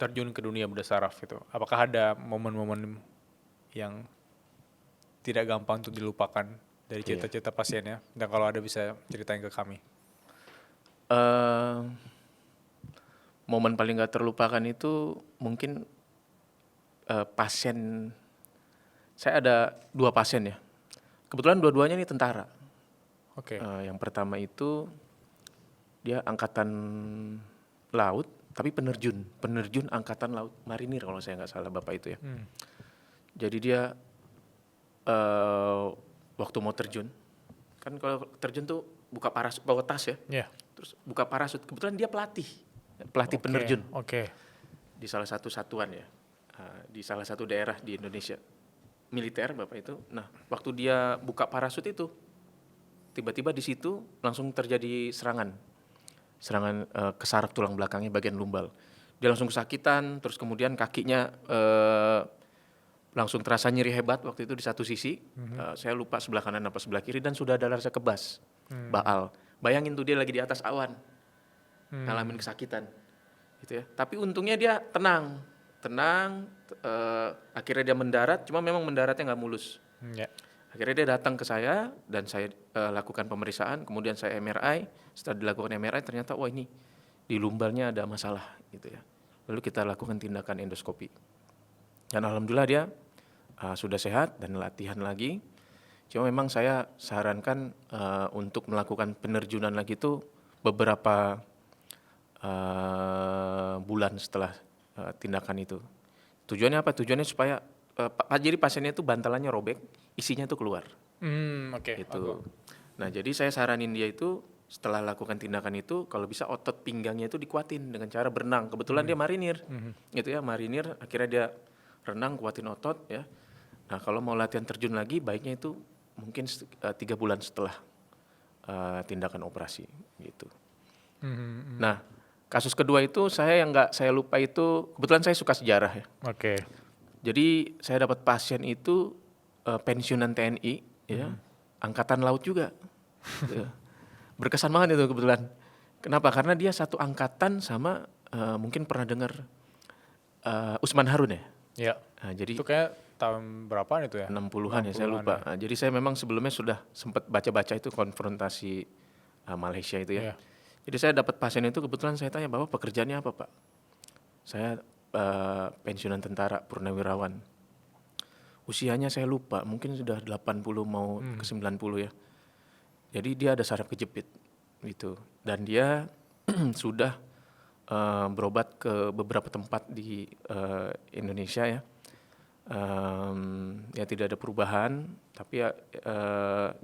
terjun ke dunia bedah saraf gitu. Apakah ada momen-momen yang tidak gampang untuk dilupakan dari Iya. cerita-cerita pasiennya? Dan kalau ada bisa ceritain ke kami. Eh, Momen paling gak terlupakan itu mungkin pasien, saya ada 2 pasien ya. Kebetulan dua-duanya ini tentara. Oke. Yang pertama itu dia angkatan laut, tapi penerjun angkatan laut marinir kalau saya nggak salah bapak itu ya. Jadi dia waktu mau terjun, kan kalau terjun tuh buka parasut, bawa tas ya, Ya. terus buka parasut. Kebetulan dia pelatih Oke, penerjun Oke. di salah satu satuan ya, di salah satu daerah di Indonesia, militer bapak itu. Nah, waktu dia buka parasut itu, tiba-tiba di situ langsung terjadi serangan ke saraf tulang belakangnya bagian lumbal. Dia langsung kesakitan, terus kemudian kakinya langsung terasa nyeri hebat waktu itu di satu sisi. Saya lupa sebelah kanan apa sebelah kiri, dan sudah ada rasa kebas, baal. Bayangin tuh dia lagi di atas awan, ngalamin kesakitan, gitu ya. Tapi untungnya dia tenang. Akhirnya dia mendarat, cuma memang mendaratnya nggak mulus. Ya. Akhirnya dia datang ke saya dan saya lakukan pemeriksaan, kemudian saya MRI. Setelah dilakukan MRI ternyata wah ini di lumbalnya ada masalah gitu ya. Lalu kita lakukan tindakan endoskopi. Dan alhamdulillah dia sudah sehat dan latihan lagi. Cuma memang saya sarankan untuk melakukan penerjunan lagi itu beberapa bulan setelah tindakan itu. Tujuannya apa? Tujuannya supaya jadi pasiennya itu bantalannya robek, isinya itu keluar. Oke. Gitu. Nah, jadi saya saranin dia itu setelah lakukan tindakan itu kalau bisa otot pinggangnya itu dikuatin dengan cara berenang. Kebetulan dia marinir. Gitu ya, marinir, akhirnya dia renang kuatin otot ya. Nah, kalau mau latihan terjun lagi baiknya itu mungkin 3 bulan setelah tindakan operasi gitu. Nah, kasus kedua itu yang nggak saya lupa itu, kebetulan saya suka sejarah ya. Oke. Jadi saya dapat pasien itu pensiunan TNI ya, angkatan laut juga. Gitu. Berkesan banget itu kebetulan. Kenapa? Karena dia satu angkatan sama mungkin pernah dengar Usman Harun ya. Ya. Nah, jadi Itu kayak tahun berapaan itu ya? 60-an ya, saya 60-an lupa. Nah, jadi saya memang sebelumnya sudah sempat baca-baca itu konfrontasi Malaysia itu ya. Iya. Jadi saya dapat pasien itu, kebetulan saya tanya, "Bapak pekerjaannya apa, Pak?" Saya pensiunan tentara purnawirawan. Usianya saya lupa, mungkin sudah 80 mau ke 90 ya. Jadi dia ada saraf kejepit gitu. Dan dia sudah berobat ke beberapa tempat di Indonesia ya. Ya tidak ada perubahan, tapi ya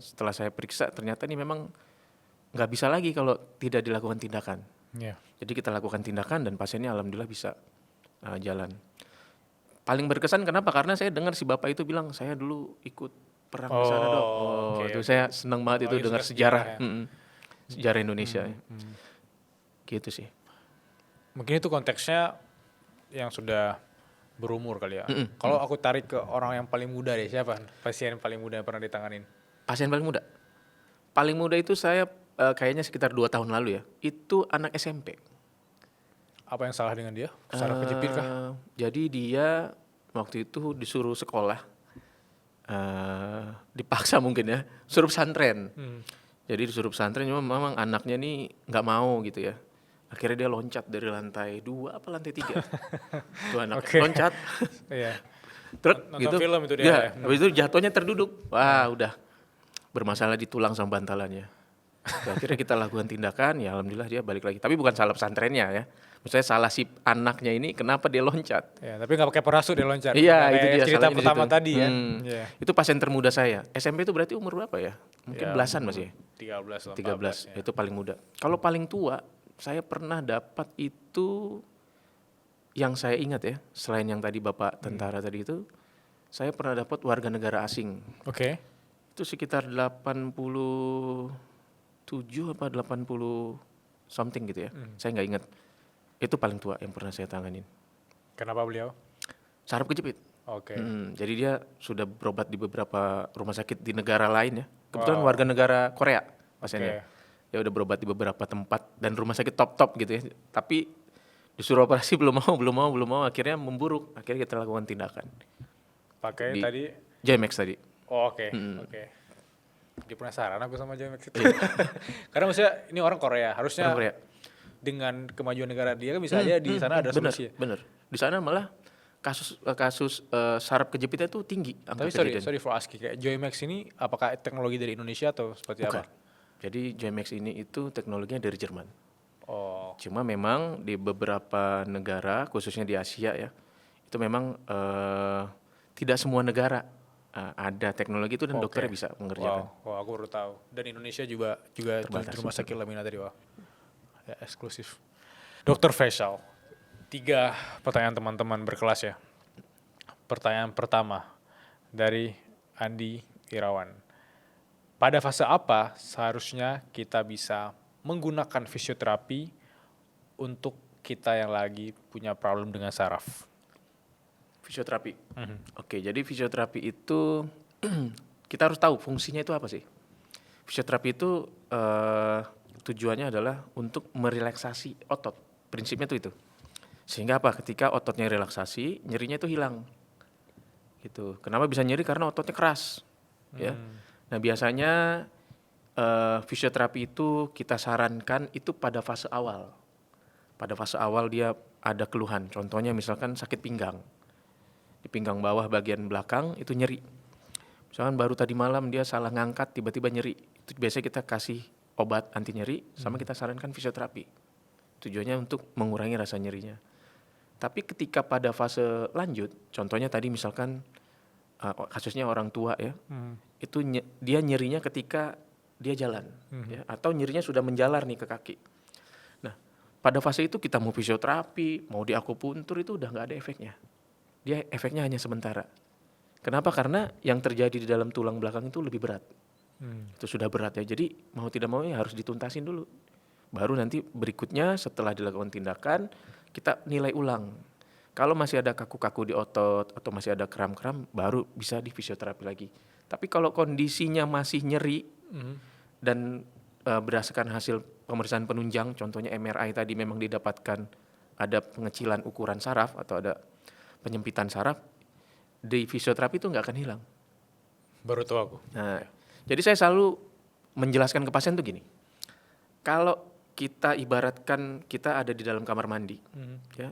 setelah saya periksa ternyata ini memang nggak bisa lagi kalau tidak dilakukan tindakan. Iya. Jadi kita lakukan tindakan dan pasiennya alhamdulillah bisa jalan. Paling berkesan kenapa? Karena saya dengar si bapak itu bilang, saya dulu ikut perang di sana dok. Oke, Itu oke. saya senang banget itu Apalagi dengar suka sejarah, sejarah ya. sejarah Indonesia. Ya. Gitu sih. Mungkin itu konteksnya yang sudah berumur kali ya. Kalau aku tarik ke orang yang paling muda deh, siapa pasien yang paling muda yang pernah ditanganin? Pasien paling muda? Paling muda itu saya kayaknya sekitar 2 tahun lalu ya. Itu anak SMP. Apa yang salah dengan dia? Saraf kejepit kah? Jadi dia waktu itu disuruh sekolah, dipaksa mungkin ya, suruh pesantren. Jadi disuruh pesantren, cuma memang anaknya nih nggak mau gitu ya. Akhirnya dia loncat dari lantai 2 apa lantai 3. Tuh anak Oke. loncat, Iya. truk Nonton gitu. film itu dia Ya, ya? habis itu jatuhnya terduduk. Wah, udah bermasalah di tulang sama bantalannya. Akhirnya kita lakukan tindakan, ya alhamdulillah dia balik lagi. Tapi bukan salah pesantrennya ya. Maksudnya salah si anaknya ini kenapa dia loncat. Ya, tapi nggak pakai parasut dia loncat. Iya, Kayak itu dia cerita salahnya di pertama situ. tadi ya. Iya. Itu pasien termuda saya. SMP itu berarti umur berapa ya? Mungkin Ya, belasan masih ya? 13 lah, 13, 14, ya. itu paling muda. Kalau paling tua, saya pernah dapat itu, yang saya ingat ya, selain yang tadi Bapak tentara tadi itu, saya pernah dapat warga negara asing. Oke. Itu sekitar 87 apa 80 something gitu ya. Saya nggak ingat. Itu paling tua yang pernah saya tanganin. Kenapa beliau? Saraf kejepit. Oke. Jadi dia sudah berobat di beberapa rumah sakit di negara lain ya. Kebetulan Wow. warga negara Korea pasiennya. Oke. Dia udah berobat di beberapa tempat dan rumah sakit top-top gitu ya. Tapi disuruh operasi belum mau. Akhirnya memburuk. Akhirnya kita lakukan tindakan. Pakai Di tadi. JMX tadi. Oh, oke. Jadi penasaran aku sama JMX itu. Karena maksudnya ini orang Korea, harusnya Orang Korea. dengan kemajuan negara dia kan bisa aja di sana ada Bener, solusi. bener. Di sana malah kasus saraf kejepitnya tuh tinggi angka Tapi kejadian. sorry for asking, kayak JMX ini apakah teknologi dari Indonesia atau seperti Bukan. apa? Jadi JMX ini itu teknologinya dari Jerman. Oh, Cuma memang di beberapa negara, khususnya di Asia ya, itu memang tidak semua negara ada teknologi itu dan oke. dokternya bisa mengerjakan. Wow, aku baru tahu. Dan Indonesia juga di Terbatas. rumah sakit Lamina tadi, wah. Ya, eksklusif. Dokter Faisal, 3 pertanyaan teman-teman berkelas ya. Pertanyaan pertama dari Andi Irawan. Pada fase apa seharusnya kita bisa menggunakan fisioterapi untuk kita yang lagi punya problem dengan saraf? Fisioterapi. Oke, jadi fisioterapi itu kita harus tahu fungsinya itu apa sih. Fisioterapi itu tujuannya adalah untuk merelaksasi otot. Prinsipnya itu. Sehingga apa? Ketika ototnya relaksasi, nyerinya itu hilang. Gitu. Kenapa bisa nyeri? Karena ototnya keras. Ya. Nah biasanya fisioterapi itu kita sarankan itu pada fase awal. Pada fase awal dia ada keluhan. Contohnya misalkan sakit pinggang. Di pinggang bawah bagian belakang itu nyeri. Misalkan baru tadi malam dia salah ngangkat tiba-tiba nyeri. Itu biasanya kita kasih obat anti nyeri sama kita sarankan fisioterapi. Tujuannya untuk mengurangi rasa nyerinya. Tapi ketika pada fase lanjut, contohnya tadi misalkan kasusnya orang tua ya, itu dia nyerinya ketika dia jalan, ya, atau nyerinya sudah menjalar nih ke kaki. Nah, pada fase itu kita mau fisioterapi, mau diakupuntur itu udah nggak ada efeknya. Dia efeknya hanya sementara. Kenapa? Karena yang terjadi di dalam tulang belakang itu lebih berat. Itu sudah berat ya. Jadi mau tidak mau ya harus dituntasin dulu. Baru nanti berikutnya setelah dilakukan tindakan kita nilai ulang. Kalau masih ada kaku-kaku di otot atau masih ada kram-kram baru bisa di fisioterapi lagi. Tapi kalau kondisinya masih nyeri dan berdasarkan hasil pemeriksaan penunjang, contohnya MRI tadi memang didapatkan ada pengecilan ukuran saraf atau ada penyempitan saraf, di fisioterapi itu nggak akan hilang. Baru tahu aku. Nah, jadi saya selalu menjelaskan ke pasien tuh gini, kalau kita ibaratkan kita ada di dalam kamar mandi, ya,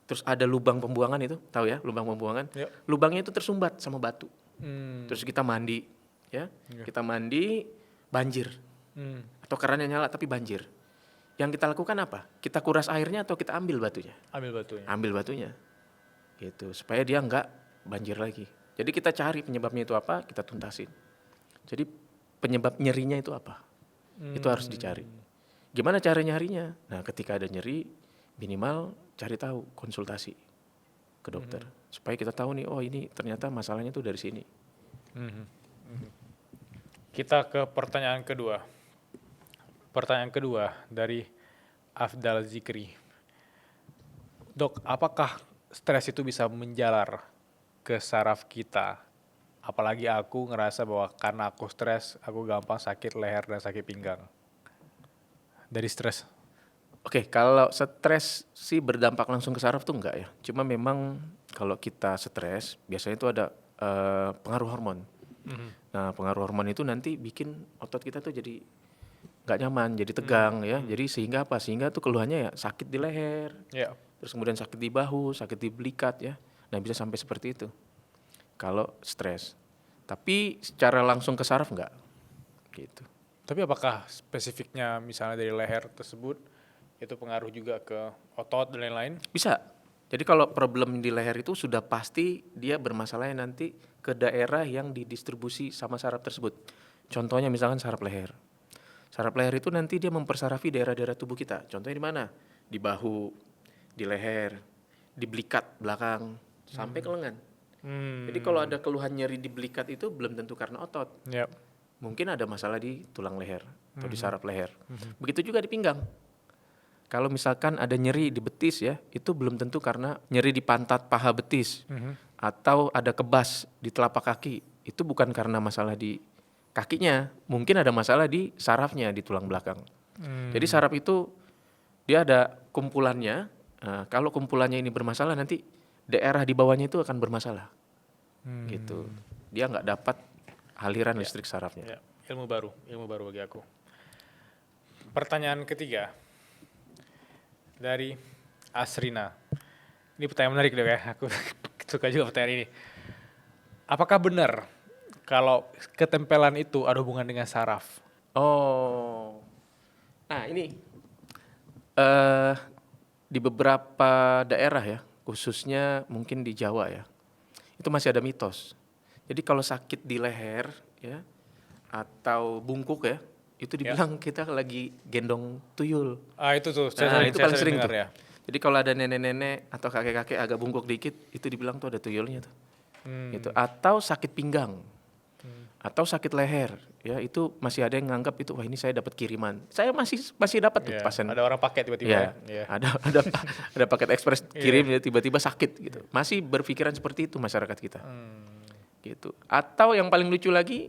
terus ada lubang pembuangan itu, tahu ya lubang pembuangan, Yep. lubangnya itu tersumbat sama batu, terus kita mandi, ya, kita mandi banjir, atau kerannya nyala tapi banjir, yang kita lakukan apa? Kita kuras airnya atau kita ambil batunya? Ambil batunya. Ambil batunya, gitu, supaya dia nggak banjir lagi. Jadi kita cari penyebabnya itu apa, kita tuntasin. Jadi penyebab nyerinya itu apa? Itu harus dicari. Gimana cara nyarinya? Nah, ketika ada nyeri, minimal cari tahu, konsultasi ke dokter. Supaya kita tahu nih, oh ini ternyata masalahnya tuh dari sini. Kita ke pertanyaan kedua. Pertanyaan kedua dari Afdal Zikri. Dok, apakah stres itu bisa menjalar ke saraf kita? Apalagi aku ngerasa bahwa karena aku stres, aku gampang sakit leher dan sakit pinggang. Dari stres. Oke, kalau stres sih berdampak langsung ke saraf tuh enggak ya. Cuma memang kalau kita stres, biasanya itu ada pengaruh hormon. Nah, pengaruh hormon itu nanti bikin otot kita tuh jadi nggak nyaman, jadi tegang ya. Jadi sehingga apa? Sehingga tuh keluhannya ya sakit di leher, Ya. terus kemudian sakit di bahu, sakit di belikat ya. Nah, bisa sampai seperti itu kalau stres. Tapi secara langsung ke saraf enggak gitu. Tapi apakah spesifiknya misalnya dari leher tersebut itu pengaruh juga ke otot dan lain-lain? Bisa. Jadi kalau problem di leher itu sudah pasti dia bermasalahnya nanti ke daerah yang didistribusi sama saraf tersebut. Contohnya misalkan saraf leher. Saraf leher itu nanti dia mempersarafi daerah-daerah tubuh kita. Contohnya di mana? Di bahu, di leher, di belikat belakang, sampai ke lengan. Jadi kalau ada keluhan nyeri di belikat itu belum tentu karena otot. Ya. Mungkin ada masalah di tulang leher atau di saraf leher. Begitu juga di pinggang. Kalau misalkan ada nyeri di betis ya, itu belum tentu karena nyeri di pantat paha betis. Atau ada kebas di telapak kaki, itu bukan karena masalah di kakinya. Mungkin ada masalah di sarafnya, di tulang belakang. Jadi saraf itu dia ada kumpulannya. Kalau kumpulannya ini bermasalah nanti daerah di bawahnya itu akan bermasalah. gitu. Dia nggak dapat aliran Ya. listrik sarafnya. Ya, ilmu baru bagi aku. Pertanyaan ketiga dari Asrina. Ini pertanyaan menarik dong ya, aku suka juga pertanyaan ini. Apakah benar kalau ketempelan itu ada hubungan dengan saraf? Oh, nah ini eh di beberapa daerah ya, khususnya mungkin di Jawa ya, itu masih ada mitos. Jadi kalau sakit di leher ya atau bungkuk ya, itu dibilang kita lagi gendong tuyul. Itu tuh, Nah, itu paling sering dengar tuh. ya. Jadi kalau ada nenek-nenek atau kakek-kakek agak bungkuk dikit, itu dibilang tuh ada tuyulnya tuh. Gitu. Atau sakit pinggang. Atau sakit leher, ya itu masih ada yang nganggap itu wah ini saya dapat kiriman. Saya masih dapat tuh Iya, pasien. ada orang pakai tiba-tiba Ya, ya. Iya. ada paket ekspres kirim ya tiba-tiba sakit gitu. Masih berpikiran seperti itu masyarakat kita. Gitu. Atau yang paling lucu lagi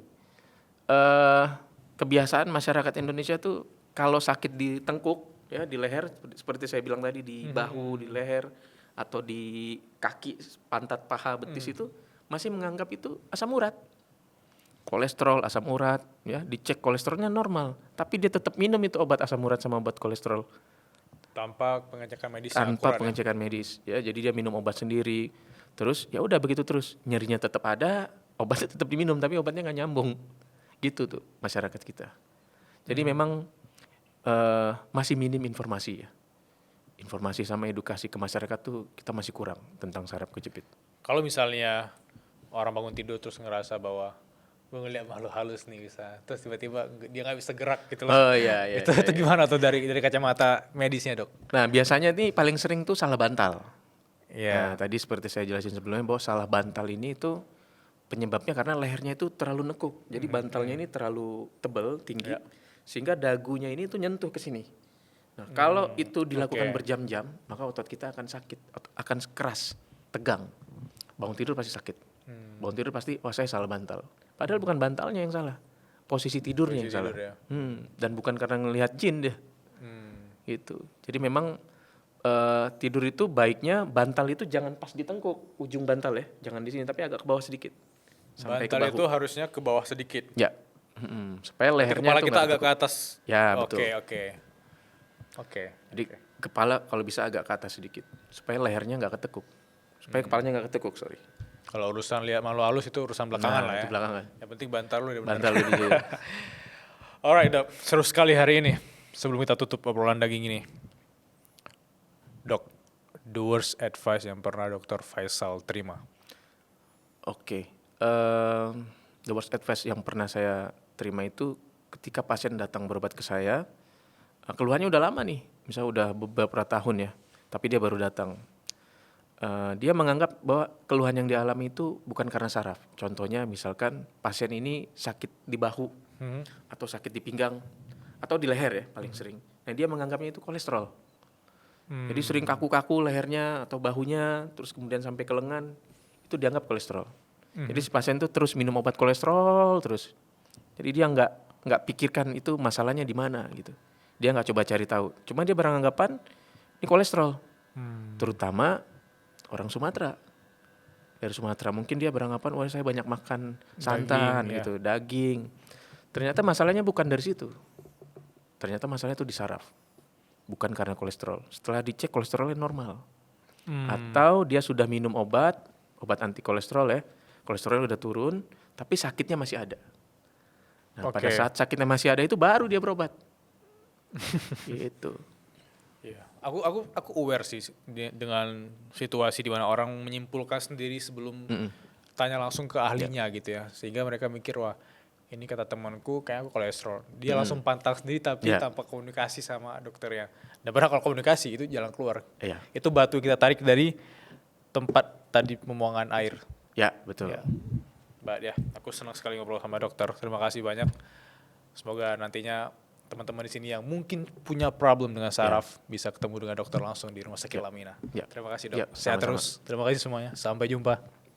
kebiasaan masyarakat Indonesia tuh kalau sakit di tengkuk ya di leher seperti saya bilang tadi di bahu, di leher atau di kaki, pantat, paha, betis itu masih menganggap itu asam urat. Kolesterol, asam urat, ya dicek kolesterolnya normal, tapi dia tetap minum itu obat asam urat sama obat kolesterol Tanpa pengecekan medis yang tanpa akurat ya. pengecekan medis, ya jadi dia minum obat sendiri, terus ya udah begitu terus nyerinya tetap ada, obatnya tetap diminum tapi obatnya nggak nyambung, gitu tuh masyarakat kita. Jadi memang masih minim informasi ya, informasi sama edukasi ke masyarakat tuh kita masih kurang tentang saraf kejepit. Kalau misalnya orang bangun tidur terus ngerasa bahwa gue ngeliat makhluk halus nih bisa, terus tiba-tiba dia nggak bisa gerak gitu loh. Oh iya iya. Itu gimana tuh dari kacamata medisnya, Dok? Nah biasanya nih paling sering tuh salah bantal. Iya. Nah, tadi seperti saya jelasin sebelumnya bahwa salah bantal ini itu penyebabnya karena lehernya itu terlalu nekuk. Jadi bantalnya ini terlalu tebal, tinggi, sehingga dagunya ini tuh nyentuh ke sini. Nah, kalau itu dilakukan berjam-jam, maka otot kita akan sakit, akan keras, tegang. Bangun tidur pasti sakit. Bangun tidur pasti, wah saya salah bantal. Padahal bukan bantalnya yang salah, posisi tidurnya yang salah. tidur ya. Dan bukan karena ngelihat jin deh. Gitu. Jadi memang tidur itu baiknya bantal itu jangan pas di tengkuk, ujung bantal ya, jangan di sini tapi agak ke bawah sedikit. Sampai Bantal ke bahu. itu harusnya ke bawah sedikit. Ya. Supaya Nanti lehernya kepala tuh kita nggak agak ke ketekuk. atas. Ya, betul. Oke. Jadi kepala kalau bisa agak ke atas sedikit supaya lehernya nggak ketekuk. Supaya kepalanya nggak ketekuk, sorry. Kalau urusan lihat makhluk halus itu urusan belakangan Nah, lah ya. itu belakangan. Yang penting bantal lu udah benar. Bantal itu dulu. Alright, Dok. Seru sekali hari ini. Sebelum kita tutup obrolan daging ini. Dok, the worst advice yang pernah Dr. Faisal terima. Oke. The worst advice yang pernah saya terima itu ketika pasien datang berobat ke saya, keluhannya udah lama nih, misalnya udah beberapa tahun ya, tapi dia baru datang. Dia menganggap bahwa keluhan yang dialami itu bukan karena saraf. Contohnya misalkan pasien ini sakit di bahu, atau sakit di pinggang, atau di leher ya paling sering. Nah dia menganggapnya itu kolesterol. Jadi sering kaku-kaku lehernya atau bahunya, terus kemudian sampai ke lengan, itu dianggap kolesterol. Jadi si pasien tuh terus minum obat kolesterol terus. Jadi dia nggak pikirkan itu masalahnya di mana gitu. Dia nggak coba cari tahu. Cuma dia beranggapan ini kolesterol. Terutama orang Sumatera. Dari Sumatera mungkin dia beranggapan wah saya banyak makan santan Daging, gitu, daging. Ternyata masalahnya bukan dari situ. Ternyata masalahnya itu di saraf. Bukan karena kolesterol. Setelah dicek kolesterolnya normal. Atau dia sudah minum obat anti kolesterol ya. Kolesterolnya udah turun, tapi sakitnya masih ada. Nah, pada saat sakitnya masih ada itu baru dia berobat. Gitu. Iya. Aku aware sih dengan situasi di mana orang menyimpulkan sendiri sebelum tanya langsung ke ahlinya gitu ya. Sehingga mereka mikir wah ini kata temanku kayak aku kolesterol. Dia langsung pantang sendiri tapi tanpa komunikasi sama dokternya. Dan padahal kalau komunikasi itu jalan keluar. Iya. Itu batu kita tarik dari tempat tadi pembuangan air. Ya, betul. Ya. Mbak ya, aku senang sekali ngobrol sama dokter. Terima kasih banyak. Semoga nantinya teman-teman di sini yang mungkin punya problem dengan saraf bisa ketemu dengan dokter langsung di Rumah Sakit Lamina. Ya. Terima kasih, Dok. Ya, Sehat sama-sama. terus. Terima kasih semuanya. Sampai jumpa.